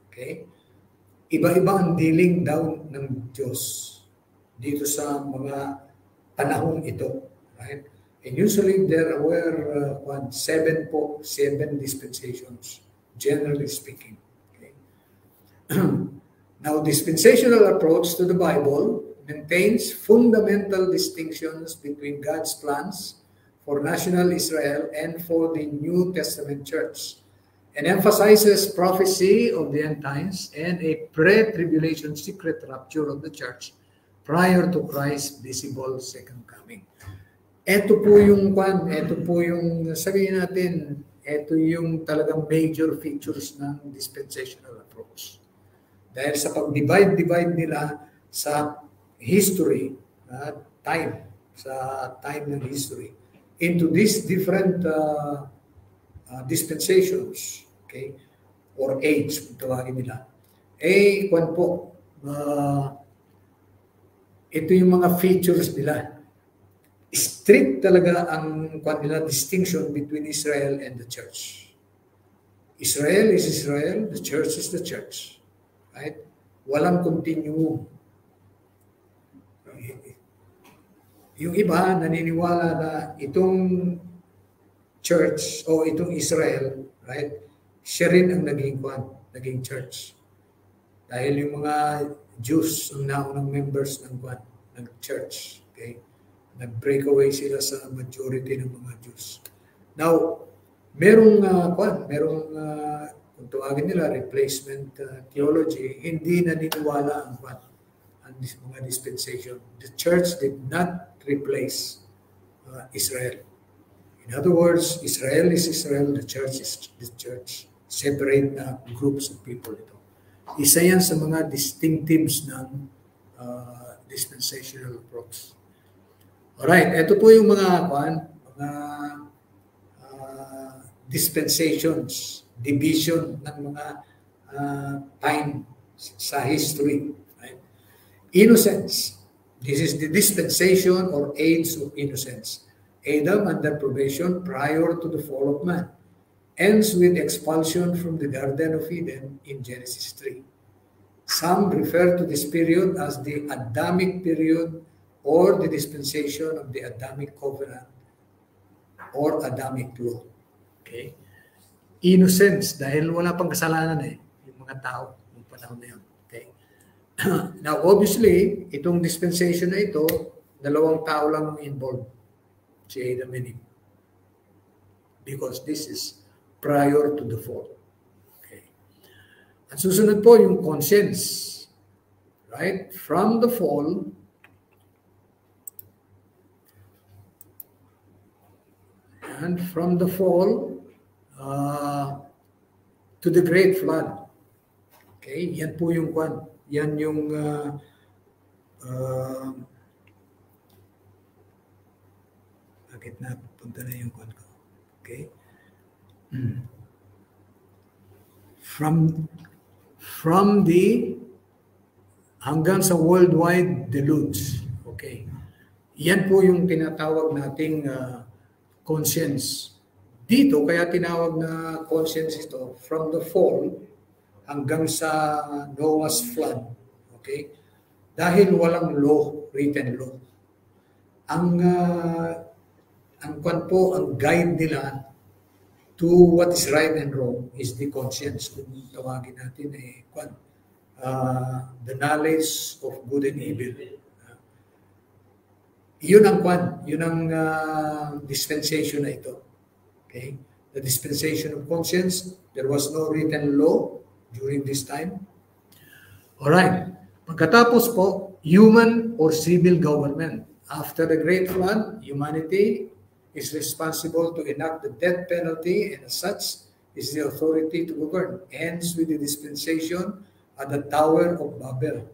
Okay? Iba-iba ang dealing daw ng Diyos dito sa mga panahong ito. Right? And usually there were 7 dispensations, generally speaking. Okay? Now, dispensational approach to the Bible maintains fundamental distinctions between God's plans for national Israel and for the New Testament church, and emphasizes prophecy of the end times and a pre-tribulation secret rapture of the church prior to Christ's visible second coming. Ito po yung sabihin natin, ito yung talagang major features ng dispensational approach. Dahil sa pag-divide nila sa history, time ng history, into these different dispensations, okay, or age, kung tawagin nila. Ito yung mga features nila. Strict talaga ang distinction between Israel and the church. Israel is Israel, the church is the church. Right? Walang continuum. Yung iba naniniwala na itong church o itong Israel, right? Siya rin ang naging church. Dahil yung mga Jews ang naunang members ng church, okay? Nag-break away sila sa majority ng mga Jews. Now, merong kung tawagin nila replacement theology, hindi naniniwala ang mga dispensation. The church did not replace Israel. In other words, Israel is Israel, the church is the church. Separate na groups of people ito. Isa yan sa mga distinctives ng dispensational approach. Alright, ito po yung mga dispensations, division ng mga time sa history. Right? Innocence. This is the dispensation or age of innocence. Adam under probation prior to the fall of man. Ends with expulsion from the Garden of Eden in Genesis 3. Some refer to this period as the Adamic period or the dispensation of the Adamic covenant or Adamic law. Okay? Innocence, dahil wala pang kasalanan yung mga tao ng panahon na yun. Okay? Now, obviously, itong dispensation na ito, dalawang tao lang ang involved, si Adam and Eve. Because this is prior to the fall. Okay. At susunod po yung conscience. Right? From the fall, to the great flood. Okay, yan po yung yan yung bakit na punta na yung ko. Okay. From the hanggang sa worldwide deluge. Okay. Yan po yung tinatawag nating conscience. Dito, kaya tinawag na conscience ito, from the fall hanggang sa Noah's flood. Okay? Dahil walang law, written law. Ang guide nila to what is right and wrong is the conscience. Kung tawagin natin the knowledge of good and evil. Yun ang dispensation na ito. Okay? The dispensation of conscience, there was no written law during this time. Alright. Pagkatapos po, human or civil government. After the great flood, humanity is responsible to enact the death penalty and as such is the authority to govern. Ends with the dispensation at the Tower of Babel.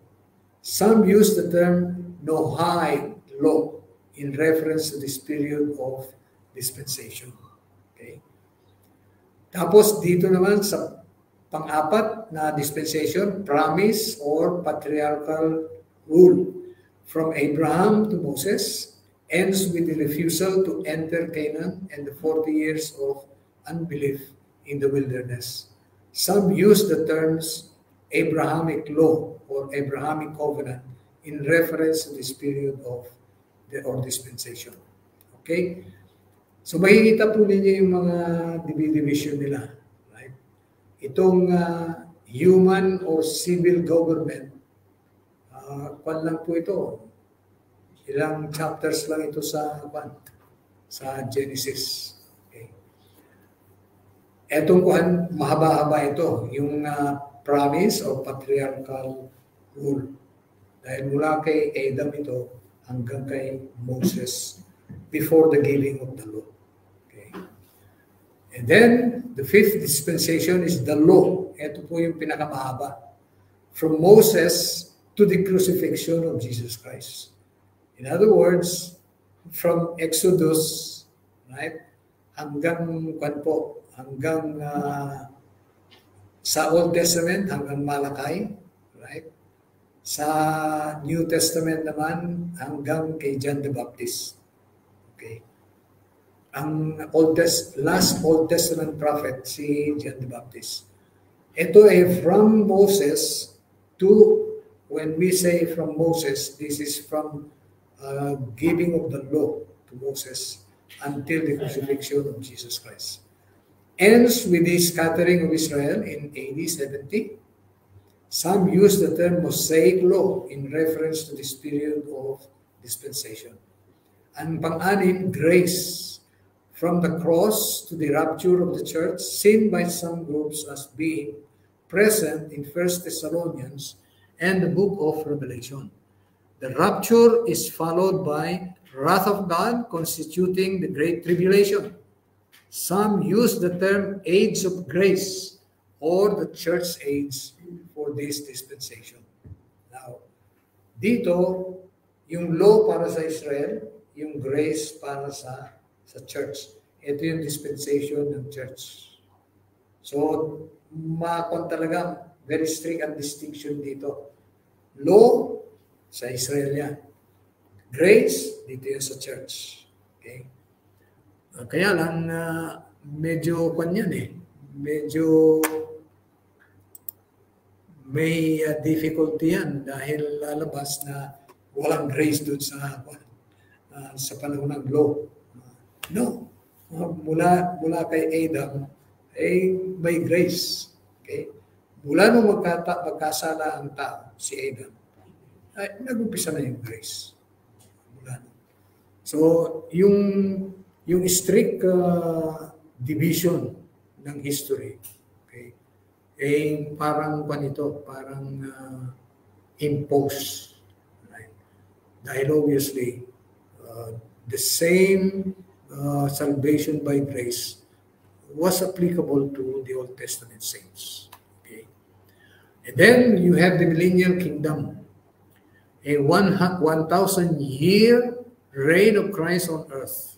Some use the term Noahide law in reference to this period of dispensation. Okay? Tapos dito naman sa pang-apat na dispensation, promise or patriarchal rule from Abraham to Moses, ends with the refusal to enter Canaan and the 40 years of unbelief in the wilderness. Some use the terms Abrahamic law or Abrahamic covenant in reference to this period of or dispensation. Okay? So makikita po ninyo yung mga division nila. Right? Itong human or civil government, Kwan lang po ito. Ilang chapters lang ito sa Genesis. Okay. Etong kwan, mahaba-haba ito. Yung promise or patriarchal rule. Dahil mula kay Adam ito hanggang kay Moses before the giving of the law. Okay. And then, the fifth dispensation is the law. Ito po yung pinakamahaba. From Moses to the crucifixion of Jesus Christ. In other words, from Exodus, right, hanggang sa Old Testament, hanggang Malachi, right? Sa New Testament naman, hanggang kay John the Baptist. Okay. Ang last Old Testament prophet, si John the Baptist. Ito ay from Moses to, when we say from Moses, this is from giving of the law to Moses until the crucifixion of Jesus Christ. Ends with the scattering of Israel in AD 70. Some use the term Mosaic law in reference to this period of dispensation. Ang pang-anim, grace, from the cross to the rapture of the church, seen by some groups as being present in 1 Thessalonians and the book of Revelation. The rapture is followed by wrath of God constituting the Great Tribulation. Some use the term age of grace or the church age for this dispensation. Now, dito, yung law para sa Israel, yung grace para sa church. Ito yung dispensation ng church. So, makon talaga, very strict ang distinction dito. Law, sa Israel yan. Grace, dito yan sa church. Okay? Kaya lang, medyo kanyan medyo may difficulty yan dahil lalabas na walang grace doon sa panahon ng law. No. Mula kay Adam, may grace. Okay? Mula nung magkasala ang tao, si Adam, ay nag-umpisa na yung grace. Mula nung. So, yung strict division ng history, okay, parang imposed. Right? Dahil obviously, the same salvation by grace was applicable to the Old Testament saints. Okay? And then you have the millennial kingdom, a 1,000-year reign of Christ on earth.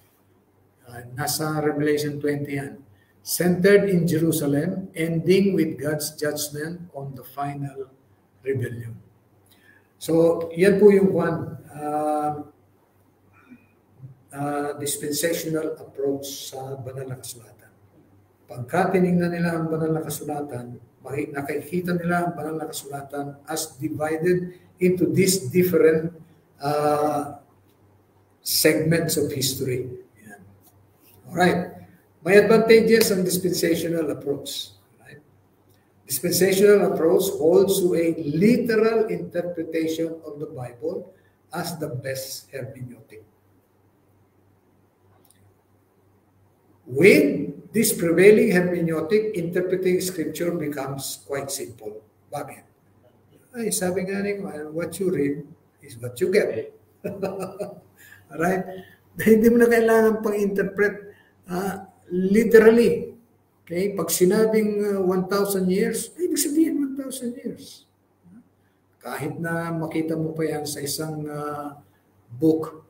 Nasa Revelation 20 yan. Centered in Jerusalem, ending with God's judgment on the final rebellion. So, yan po yung dispensational approach sa banal na kasulatan. Pagka tinignan nila ang banal na kasulatan, nakikita nila ang banal na kasulatan as divided into these different segments of history. Yan. Alright. May advantages ang dispensational approach. Right? Dispensational approach holds to a literal interpretation of the Bible as the best hermeneutic. With this prevailing hermeneutic, interpreting scripture becomes quite simple. Bakit? Ay, sabi nga rin, what you read is what you get. Alright? Hindi mo na kailangan pang-interpret literally. Okay? Pag sinabing 1,000 years, ibig sabihin 1,000 years. Kahit na makita mo pa yan sa isang book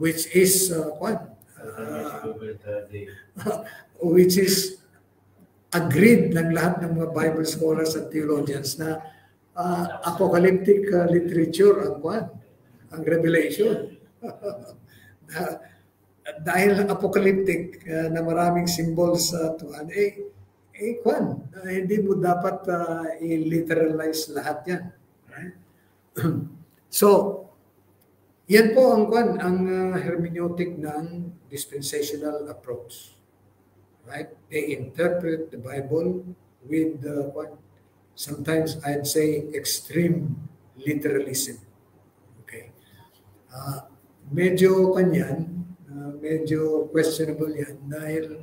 which is which is agreed ng lahat ng mga Bible scholars at theologians na apocalyptic literature ang Revelation. Dahil apocalyptic na maraming symbols hindi mo dapat i-literalize lahat yan. Right? So, yan po ang hermeneutic ng dispensational approach. Right? They interpret the Bible with sometimes I'd say extreme literalism. Medyo kanyan, medyo questionable yan dahil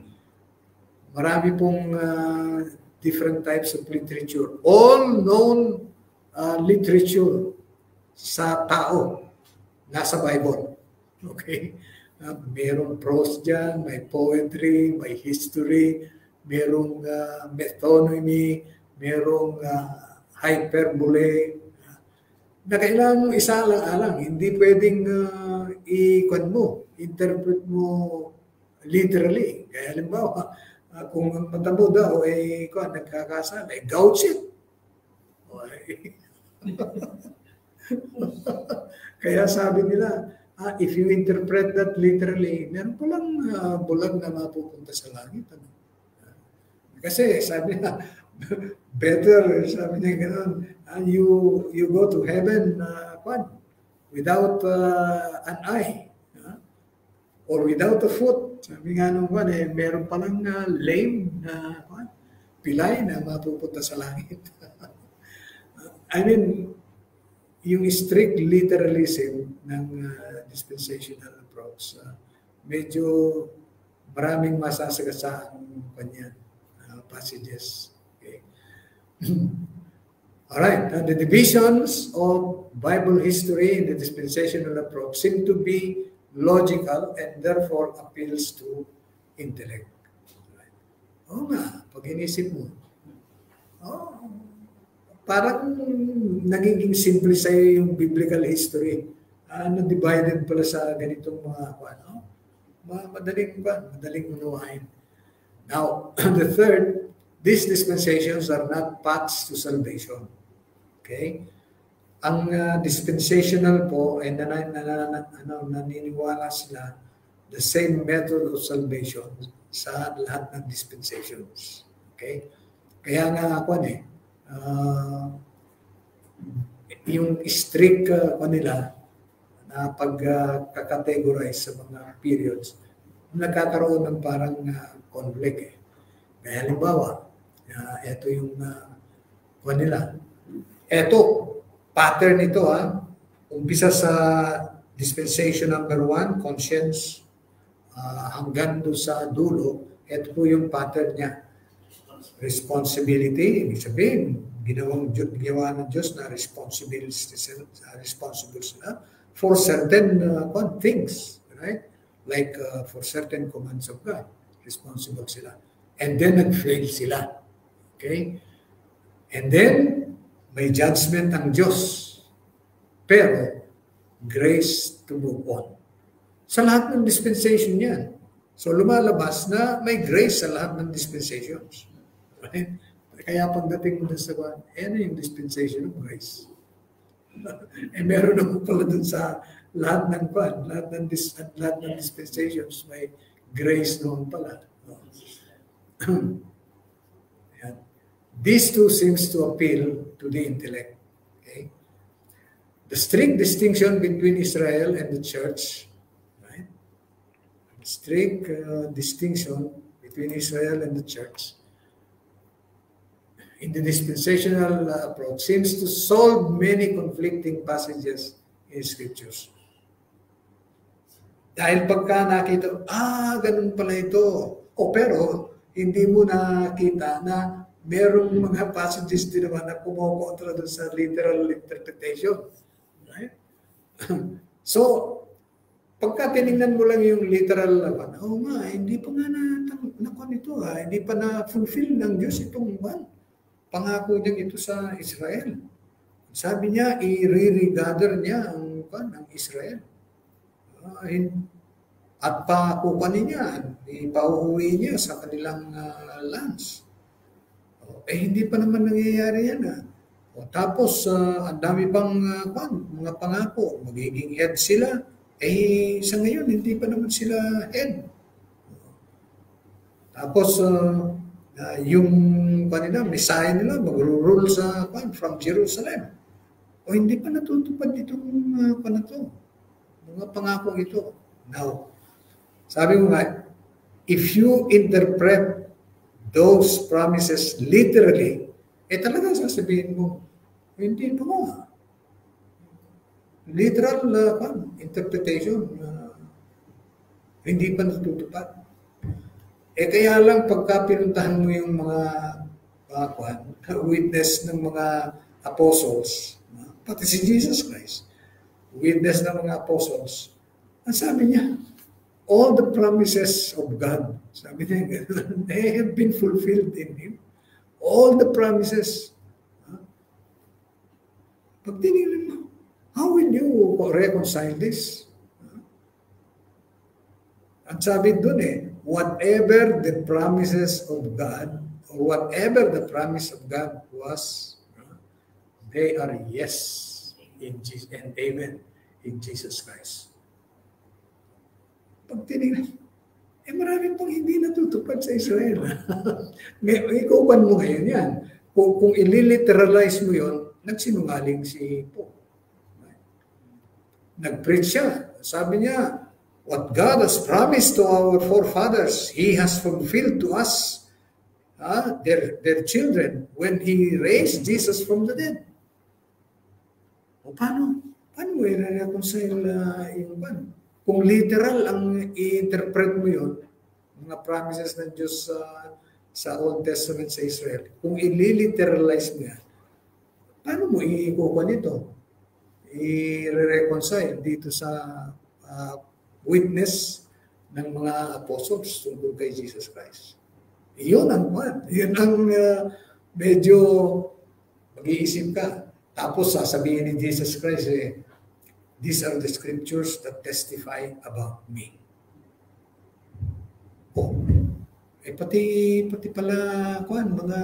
marami pong different types of literature. All known literature sa tao nasa Bible. Okay? Merong prose dyan, may poetry, may history, merong metonymy, merong hyperbole. Na kailangan mo isa lang. Hindi pwedeng interpret mo literally. Kaya halimbawa, kung ang matabo daw nagkakasala, gouge it. Kaya sabi nila, if you interpret that literally, meron palang bulag na mapupunta sa langit. Kasi sabi niya, better, sabi niya gano'n, you go to heaven without an eye or without a foot. Sabi nga nung meron palang lame na pilay na mapupunta sa langit. I mean, yung strict literalism ng dispensational approach, medyo maraming masasagasaan kanya passages. Okay. All right. The divisions of Bible history in the dispensational approach seem to be logical and therefore appeals to intellect. Right. Oo nga, pag inisip mo, parang nagiging simple sa yung biblical history. Divided pala sa ganitong mga madaling unawain. Now, the third, these dispensations are not paths to salvation. Okay? Ang dispensational po ay naniniwala sila the same method of salvation sa lahat ng dispensations. Okay? Kaya nga yung strict nila na pagkakategorize sa mga periods, nagkakaroon ng parang conflict. Kaya halimbawa, ito yung nila. Ito, pattern ito umpisa sa dispensation number 1, conscience, hanggang doon sa dulo, ito po yung pattern niya. Responsibility, ibig sabihin, ginawa ng Diyos na responsible sila for certain things, right? Like for certain commands of God, responsible sila. And then nag-fail sila. Okay? And then, may judgment ang Diyos. Pero, grace to move on. Sa lahat ng dispensation yan. So, lumalabas na may grace sa lahat ng dispensations. Right? Kaya pagdating mo sa ano yung dispensation of grace? Meron naman pala dun sa lahat ng dispensations, may grace noon pala. These two seems to appeal to the intellect. Okay? The strict distinction between Israel and the church, right? Strict distinction between Israel and the church in the dispensational approach seems to solve many conflicting passages in scriptures. Dahil pagka nakita, ganun pala ito. Pero hindi mo nakita na merong mga passages din naman na kumokontra doon sa literal interpretation. Right? So, pagka tinignan mo lang yung literal naman, hindi pa nga hindi pa na-fulfill ng Diyos itong pangako niya ito sa Israel. Sabi niya, i-regather niya ang Israel. At pakukunin niya, ipauwi niya sa kanilang lands. Hindi pa naman nangyayari yan. Tapos, ang dami pang mga pangako, magiging head sila. Sa ngayon, hindi pa naman sila head. Tapos, yung Messiah nila, mag-rule sa from Jerusalem. Hindi pa natutupad itong mga pangako ito. Now, sabi mo nga, if you interpret those promises literally, talagang sasabihin mo, hindi pa nga. literal interpretation, hindi pa natutupad. Kaya lang pagka pinuntahan mo yung mga witness ng mga apostles, pati si Jesus Christ, witness ng mga apostles, ang sabi niya, all the promises of God, sabi niya, they have been fulfilled in Him. All the promises. Pag tinignan mo, how will you reconcile this? Ang sabi dun whatever the promises of God, or whatever the promise of God was, they are yes in Jesus and amen in Jesus Christ. Pag tinignan, marami pang hindi natutupad sa Israel. Ikuban mo ngayon yan. Kung ililiteralize mo yon, nagsinungaling si Paul. Nag-preach siya. Sabi niya, what God has promised to our forefathers, He has fulfilled to us, their children, when He raised Jesus from the dead. O paano? Paano mo i-reconcile yung ban? Kung literal ang i-interpret mo yun, mga promises ng Diyos sa Old Testament sa Israel, kung i-literalize mo yan, paano mo i-ikuha nito? I-reconcile dito sa witness ng mga apostles tungkol kay Jesus Christ. Yun ang medyo mag-iisip ka. Tapos sasabihin ni Jesus Christ, these are the scriptures that testify about me. Pati pala mga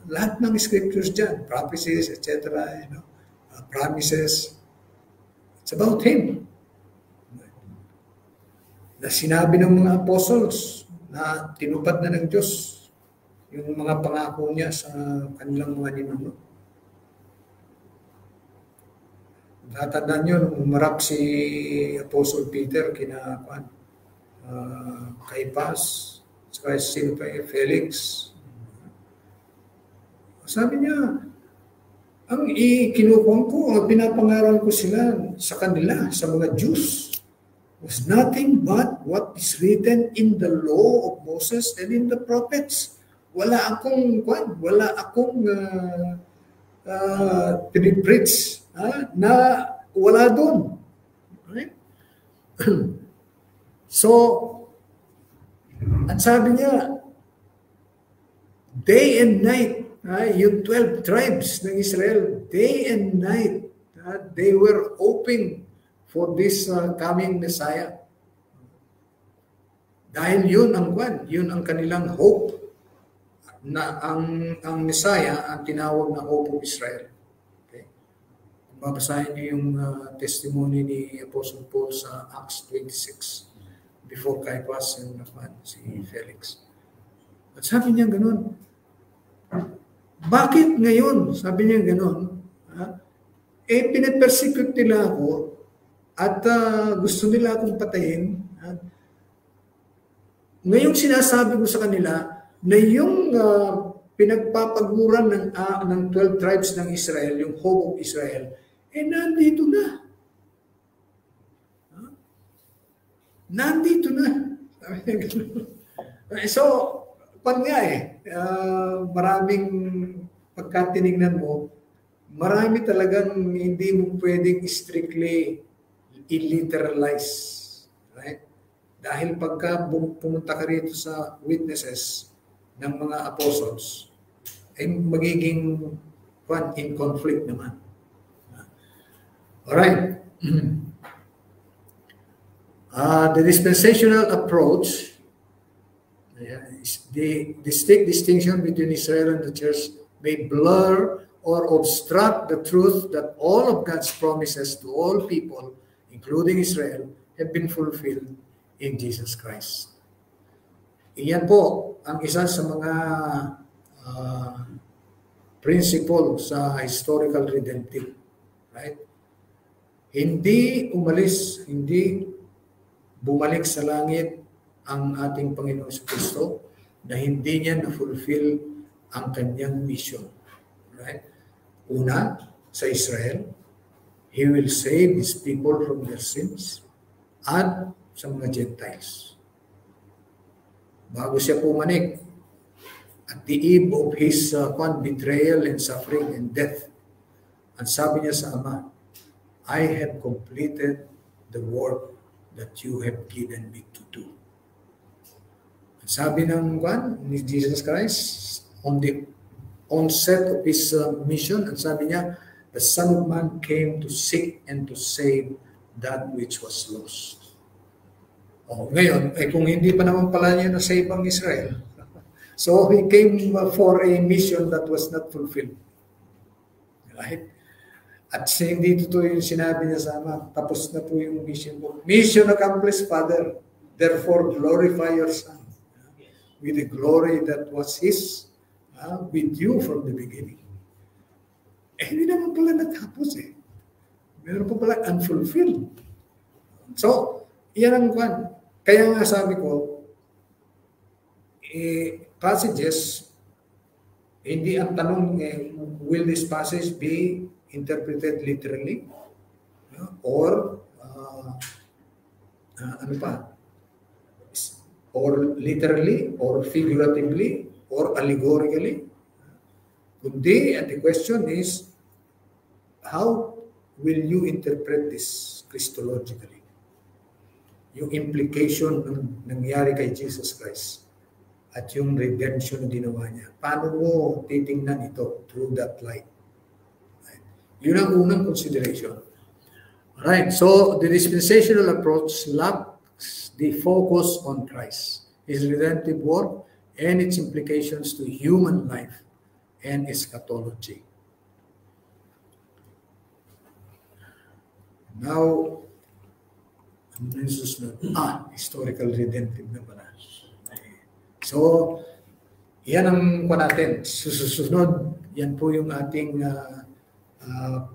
lahat ng scriptures dyan, prophecies, etc., promises, it's about Him. Na sinabi ng mga apostles na tinupad na ng Diyos yung mga pangako niya sa kanilang mga ninuno. Tatandaan nyo, nung umarap si Apostle Peter kina Caiaphas, saka sino pa Felix. Sabi niya, ang kinukuha ko, ang pinapangaral ko sila sa kanila, sa mga Jews, was nothing but what is written in the law of Moses and in the prophets. Wala akong pinipreach na wala doon. Right? So, at sabi niya, day and night, yung 12 tribes ng Israel, day and night, they were hoping for this coming Messiah. Dahil yun ang kanilang hope, na ang Messiah ang tinawag na hope of Israel. Okay? Kung babasahin niyo yung testimony ni Apostle Paul sa Acts 26, before Caiaphas and si Felix. At sabi niya ganun, bakit ngayon, sabi niya ganun, pinapersecute nila ako at gusto nila akong patayin. Ngayong sinasabi ko sa kanila na yung pinagpapaguran ng 12 tribes ng Israel, yung hope of Israel, nandito na. Nandito na. So, maraming pagkatinignan mo, marami talagang hindi mo pwedeng strictly illiteralize. Right? Dahil pagka pumunta ka rito sa witnesses ng mga apostles, ay magiging in conflict naman. Alright. The dispensational approach, the distinct distinction between Israel and the church may blur or obstruct the truth that all of God's promises to all people, including Israel, have been fulfilled in Jesus Christ. Iyan po ang isa sa mga principle sa historical redemptive. Right? Hindi bumalik sa langit ang ating Panginoon sa Kristo na hindi niya na-fulfill ang kanyang mission. Right? Una, sa Israel. He will save His people from their sins at sa mga Gentiles. Bago siya pumanik, at the eve of His betrayal and suffering and death, ang sabi niya sa Ama, I have completed the work that you have given me to do. Ang sabi ng ni Jesus Christ, on the onset of His mission, ang sabi niya, the Son of Man came to seek and to save that which was lost. Ngayon, kung hindi pa naman pala niya na-save ang Israel, so He came for a mission that was not fulfilled. Right? At hindi ito yung sinabi niya sa Ama, tapos na po yung mission mo. Mission accomplished, Father. Therefore, glorify your Son with the glory that was His with you from the beginning. Hindi naman pala natapos eh. Meron pa pala unfulfilled. So, yan ang kwan. Kaya nga sabi ko, passages, hindi ang tanong, will this passage be interpreted literally or ano pa, or literally or figuratively or allegorically, kundi, and the question is, how will you interpret this Christologically? Yung implication ng nangyari kay Jesus Christ at yung redemption na ginawa niya. Paano mo titingnan ito through that light? Yun ang unang consideration. Alright, so the dispensational approach lacks the focus on Christ, His redemptive work, and its implications to human life and eschatology. Now, historical redemptive na pala. So, yan ang pa natin. Susunod, yan po yung ating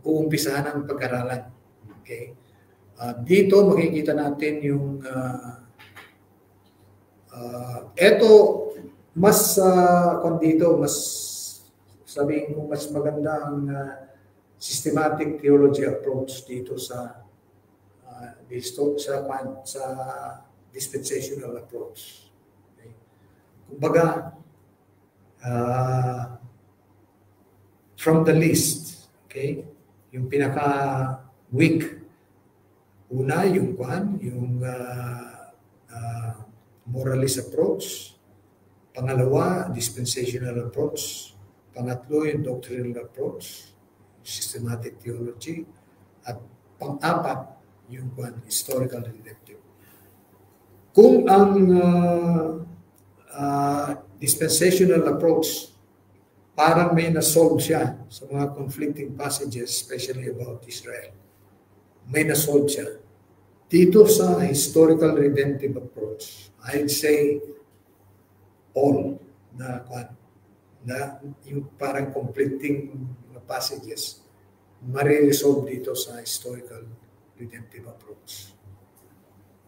uumpisahan ng pag-aralan. Okay? Dito makikita natin yung eto mas dito mas sabihin ko mas maganda ang systematic theology approach dito sa dispensational approach. Okay? Kumbaga from the list, okay? Yung pinaka weak, una yung moralist approach, pangalawa dispensational approach, pangatlo yung doctrinal approach, systematic theology, at pang-apat yung historical redemptive. Kung ang dispensational approach parang may na-solve siya sa mga conflicting passages, especially about Israel. May na-solve siya. Dito sa historical redemptive approach, I'd say all na yung parang conflicting passages mariresolve dito sa historical redemptive approach.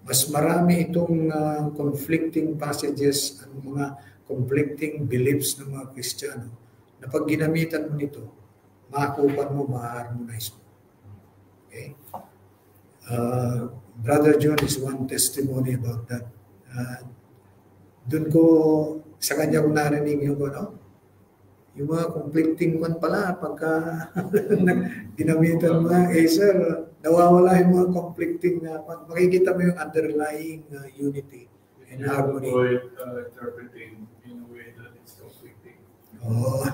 Mas marami itong conflicting passages, ang mga conflicting beliefs ng mga Kristiyano, na pag ginamitan mo nito, makakupan mo, ma-harmonize mo. Okay? Brother John is one testimony about that. Doon ko, sa kanya ko narinig yung yung mga conflicting one pala, pagka ginamitan mo nga, sir, nawawala yung mga conflicting na, makikita mo yung underlying unity and harmony. Interpreting in a way that it's conflicting.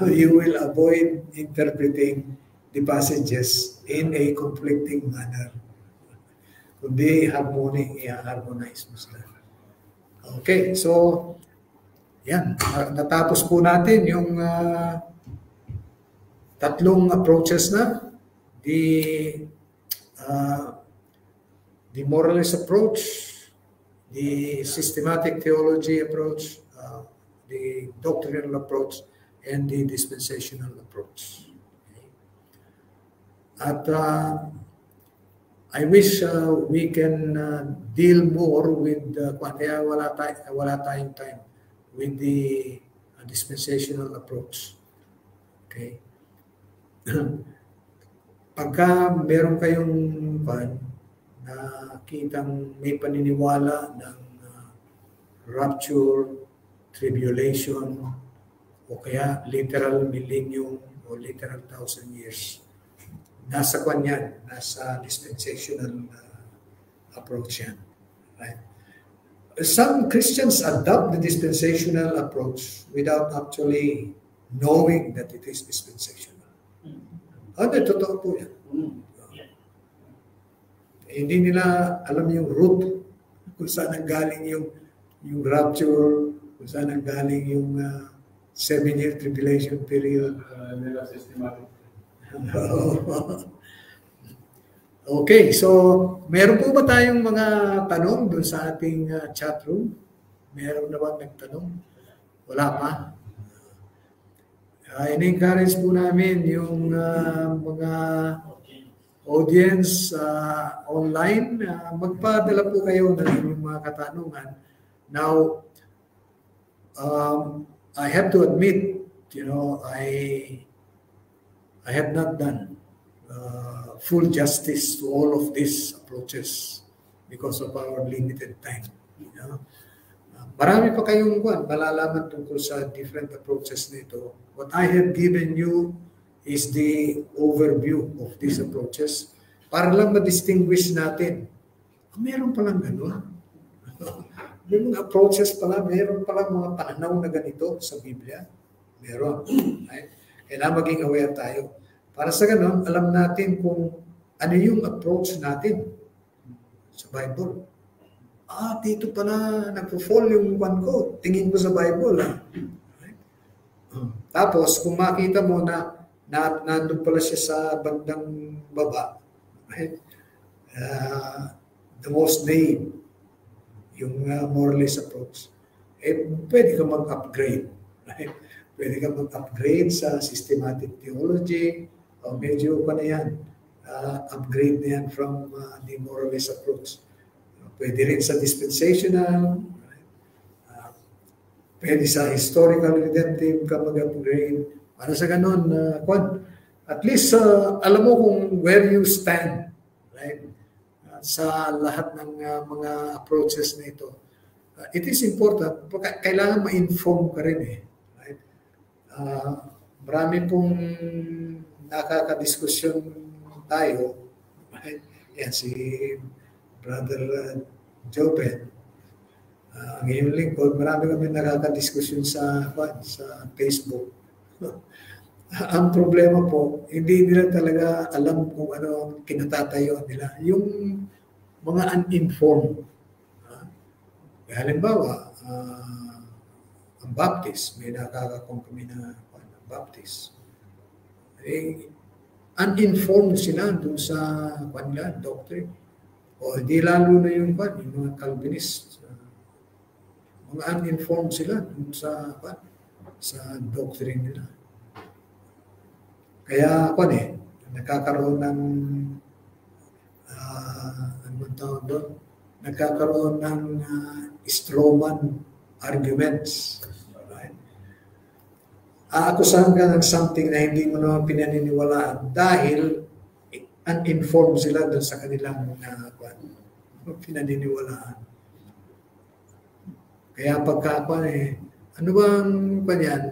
You will avoid interpreting the passages in a conflicting manner. Kundi harmonize mo sila. Okay, so yan, natapos po natin yung tatlong approaches na. The moralist approach, the systematic theology approach, the doctrinal approach, and the dispensational approach. Okay. At I wish we can deal more with kaya wala tayong time with the dispensational approach. Okay. pagka meron kayong nakitang may paniniwala ng rapture, tribulation, o kaya literal millennium o literal 1,000 years, nasa kwan yan, nasa dispensational approach yan. Right? Some Christians adopt the dispensational approach without actually knowing that it is dispensational. Totoo po yan. Hindi nila alam yung root, kung saan nanggaling yung rapture, kung saan nanggaling yung 7-year tribulation period. Nila systematic. Okay, so meron po ba tayong mga tanong doon sa ating chat room? Meron na ba nagtanong? Wala pa? In-encourage po namin yung mga audience online. Magpadala po kayo ng inyong mga katanungan. Now, I have to admit, I have not done full justice to all of these approaches because of our limited time. Marami pa kayong malalaman tungkol sa different approaches nito. What I have given you is the overview of these approaches para lang ma-distinguish natin. Meron palang gano'n. May mga approaches pala, meron palang mga pananaw na ganito sa Biblia. Meron. Right? Kailangan maging aware tayo. Para sa gano'n, alam natin kung ano yung approach natin sa Bible. Dito pala nagpo-fall yung kwan ko. Tingin ko sa Bible. Right? Tapos, kung makita mo na nandun pala siya sa bandang baba, right? The most name, yung moralist approach, pwede ka mag-upgrade. Right? Pwede ka mag-upgrade sa systematic theology, o medyo pa na yan, upgrade na yan from the moralist approach. Pwede rin sa dispensational, pwede sa historical redemptive ka mag-upgrade. Para sa ganun, at least alam mo kung where you stand, right? Sa lahat ng mga approaches na ito. It is important, kailangan ma-inform ka rin right? Marami pong nakakadiskusyon tayo, right? Yan si Brother Joben. Ngayon lingkod, marami kami nakakadiskusyon sa Facebook. Ang problema po, hindi nila talaga alam kung ano ang kinatatayuan nila. Yung mga uninformed. Halimbawa, ang Baptist, may nakakakong kami na Baptist. Uninformed sila doon sa doctrine. O di lalo na yung mga Calvinist. Mga uninformed sila doon sa doctrine nila. Kaya nagkakaroon ng tawag doon? Nagkakaroon ng strawman arguments. Right? Aakusahan ka ng something na hindi mo naman pinaniniwalaan dahil uninformed sila doon sa kanilang pinaniniwalaan. Kaya pagka ano bang yan?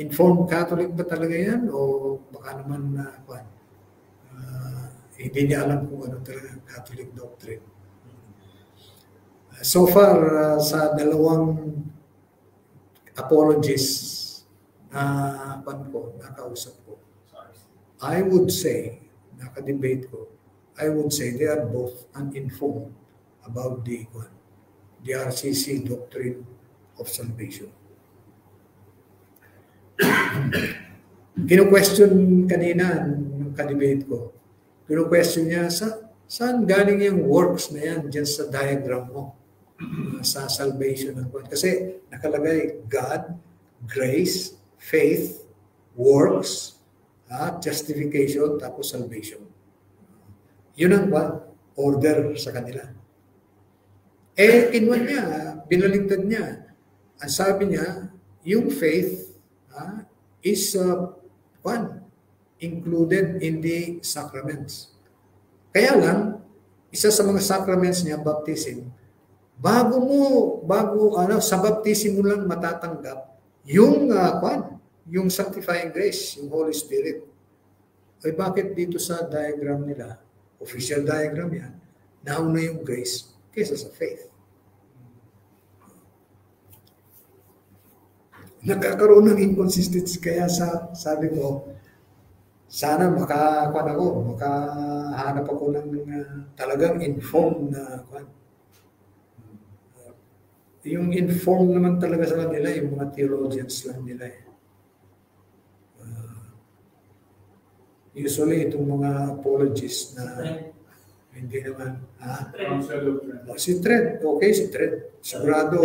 Informed Catholic ba talaga yan? O baka naman hindi niya alam kung ano talaga Catholic doctrine. So far, sa dalawang apologists na nakausap ko, I would say, nakadebate ko, I would say they are both uninformed about the RCC doctrine of salvation. Kino-question kanina nung kadebate ko, kino-question niya, saan galing yung works na yan dyan sa diagram mo sa salvation ng God? Kasi nakalagay God, grace, faith, works, justification, tapos salvation. Yun ang order sa kanila. Kinuha niya, binaligtad niya. Ang sabi niya, yung faith is included in the sacraments. Kaya lang, isa sa mga sacraments niya, baptism, sa baptism mo lang matatanggap yung yung sanctifying grace, yung Holy Spirit. Ay bakit dito sa diagram nila, official diagram yan, nauna yung grace kaysa sa faith? Nagkakaroon ng inconsistency, kaya sabi ko, sana makahanap ako ng talagang informed na yung informed naman talaga sa kanila, yung mga theologians lang nila eh. Usually, itong mga apologists na hindi naman, si Trent, okay, si Trent. Sigurado,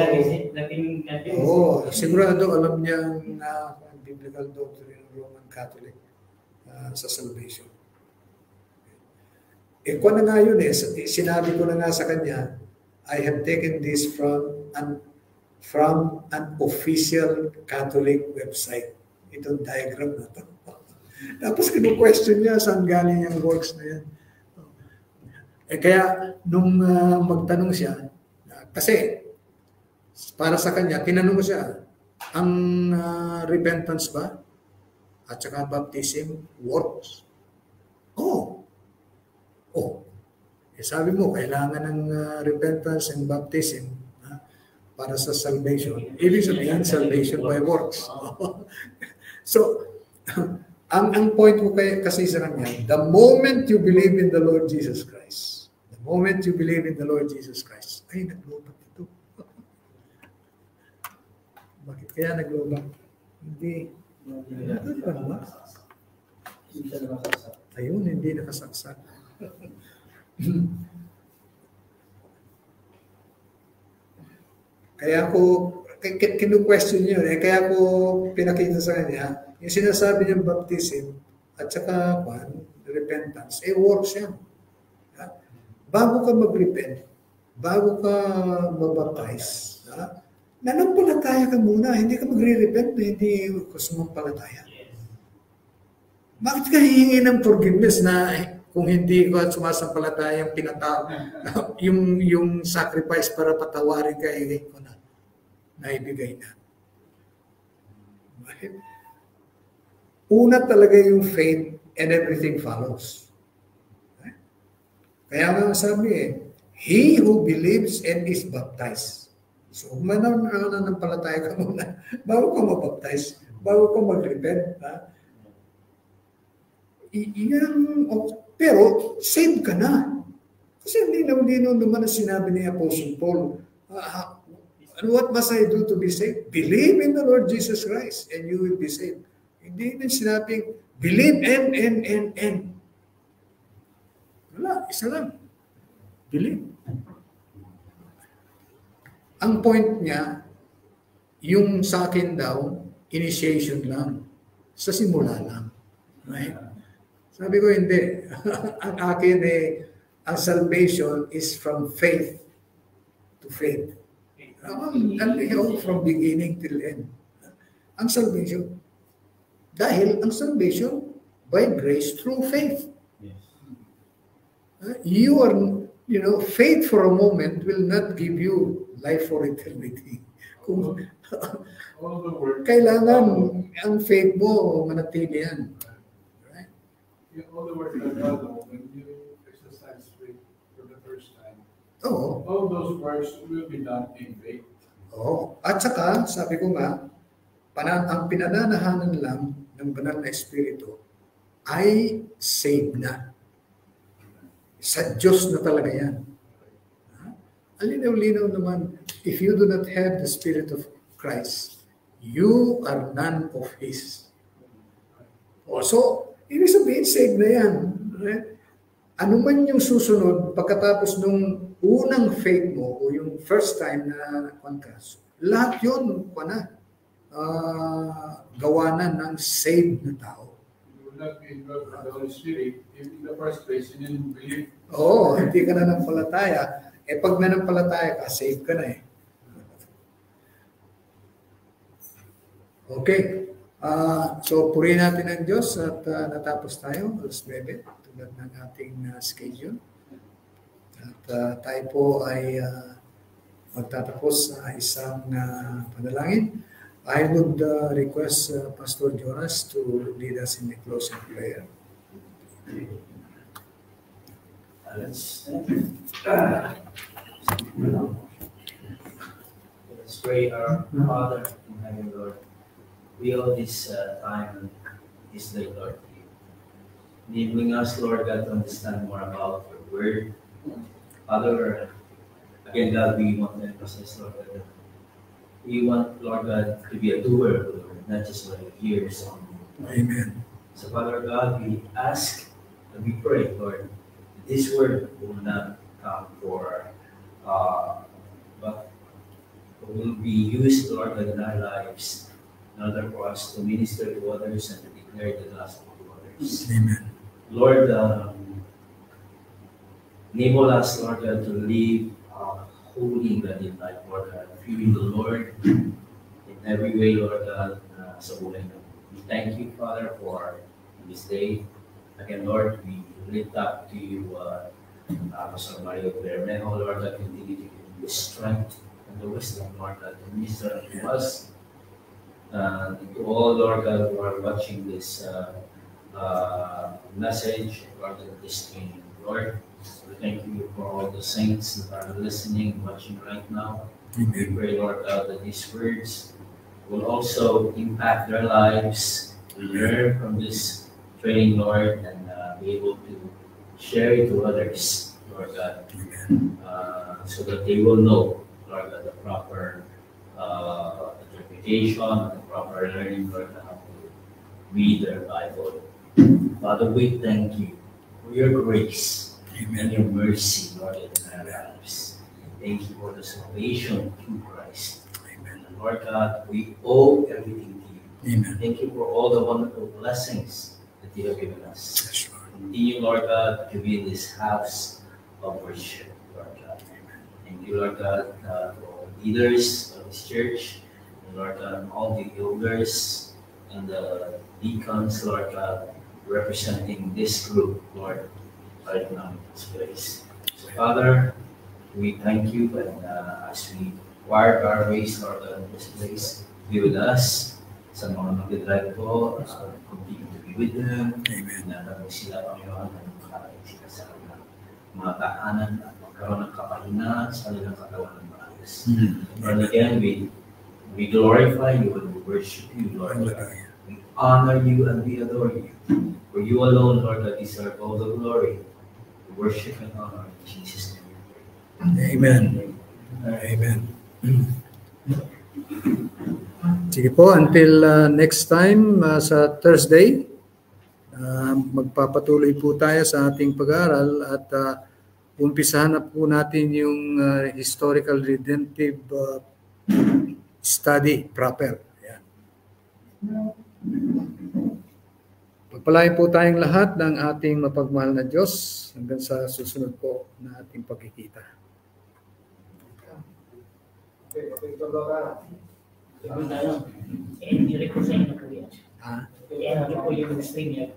sigurado alam niya na biblical doctrine ng Roman Catholic sa salvation. Kung na nga yun sinabi ko na nga sa kanya, I have taken this from an official Catholic website. Itong diagram na ito. Tapos kinu-question niya saan galing yung works na yan. Kaya nung magtanong siya, kasi para sa kanya, tinanong ko siya, ang repentance ba at saka baptism works? Sabi mo, kailangan ng repentance and baptism para sa salvation. Ibig sabihin, salvation by works. So, ang point ko kasi sa kanya, the moment you believe in the Lord Jesus Christ, ay, naglobat ito. Bakit kaya naglobat? Hindi. Ayun, hindi nakasaksak. Kaya ko, kinu-question niyo, kaya ko pinakita sa kanya, yung sinasabi niyang baptism at saka repentance, works yan. Bago ka mag-repent, bago ka mabaptize, nanampalataya ka muna, hindi ka magre-repent na hindi ka sumampalataya. Bakit ka hihingi ng forgiveness na kung hindi ka sumasampalataya yung sacrifice para patawarin ka, ko na naibigay na. Una talaga yung faith and everything follows. Kaya nga sabi he who believes and is baptized. So, mananampalataya ka muna bago ka mabaptize, bago ka mag-repent. Pero, saved ka na. Kasi linaw-linaw naman ang sinabi ni Apostle Paul. What must I do to be saved? Believe in the Lord Jesus Christ and you will be saved. Hindi din sinabing, believe and. Wala, isa lang. Believe. Ang point niya, yung sa akin daw, initiation lang. Sa simula lang. Right? Sabi ko, hindi. Ang akin ang salvation is from faith to faith. From beginning till end. Ang salvation. Dahil ang salvation by grace through faith. Yes. You are, faith for a moment will not give you life for eternity. Kung kailangan ang faith mo manatili yan. Right? All the work that God when you exercise faith for the first time, all those works will be done in faith. At saka, sabi ko nga, ang pinananahanan lang ng banal na espiritu ay saved na. Sa Diyos na talaga yan. Ang linaw-linaw naman, if you do not have the Spirit of Christ, you are none of His. So, ibig sabihin, saved na yan. Right? Ano man yung susunod, pagkatapos nung unang faith mo, o yung first time na konkas, lahat yun, gawanan ng saved na tao. You will not be involved with the Holy Spirit if in the first place you didn't believe. Hindi ka nanampalataya. Pag nanampalataya ka, saved ka na . Okay. So purihin natin ang Diyos at natapos tayo, alas 9, tulad ng ating schedule. At tayo po ay magtatapos sa isang panalangin. I would request Pastor Jonas to lead us in the closing prayer. Let's pray. Our Father in heaven, Lord, we owe this time, this day, Lord, to you. Enabling us, Lord God, to understand more about your word. Father, again, God, we want to emphasize, Lord God, we want, Lord God, to be a doer, Lord, not just like hearers. Amen. So, Father God, we ask and we pray, Lord, that this word will not come for, but will be used, Lord, in our lives in order for us to minister to others and to declare the gospel to others. Amen. Lord, enable us, Lord God, to live holy and godly life, Lord God, fearing the Lord in every way, Lord God, sa buhay namin. We thank you, Father, for this day. Again, Lord, we lift up to you, Pastor Mario Bermejo, Lord God, continue to give him the strength and the wisdom, Lord God, to minister to us. And to all, Lord God, who are watching this message, Lord God, this training, Lord. We thank you for all the saints that are listening, watching right now. We pray, Lord God, that these words will also impact their lives, learn from this training, Lord, and be able to share it to others, Lord God, so that they will know, Lord God, the proper interpretation, the proper learning, Lord God, how to read their Bible. Father, we thank you for your grace. And your mercy, Lord, in our lives. Thank you for the salvation through Christ. Amen. And Lord God, we owe everything to you. Amen. Thank you for all the wonderful blessings that you have given us. Yes, Lord. Continue, Lord God, to be in this house of worship, Lord God. Amen. Thank you, Lord God, for all leaders of this church, and Lord God, all the elders and the deacons, Lord God, representing this group, Lord, right now in this place. So, Father, we thank you, and as we wire our ways, Lord, in this place, be with us. Sa mga mag-drive po, continue to be with them. Amen. Nalabog sila, Panginoon, na makarating sila sa mga tahanan at magkaroon ng kapahinaan sa kanilang katawan ng maayos. And again, we glorify you and we worship you, Lord. We honor you and we adore you. For you alone, Lord, that deserve all the glory. Worship and honor in Jesus' name. Amen. Amen. Sige po, until next time sa Thursday, magpapatuloy po tayo sa ating pag-aaral at umpisahan na po natin yung historical redemptive study proper. Ayan. Pagpalain po tayong lahat ng ating mapagmahal na Diyos hanggang sa susunod po na ating pagkikita. Okay, ito Laura. Hindi rin po sa inyo po yan. Ha? Hindi po yung stream yan.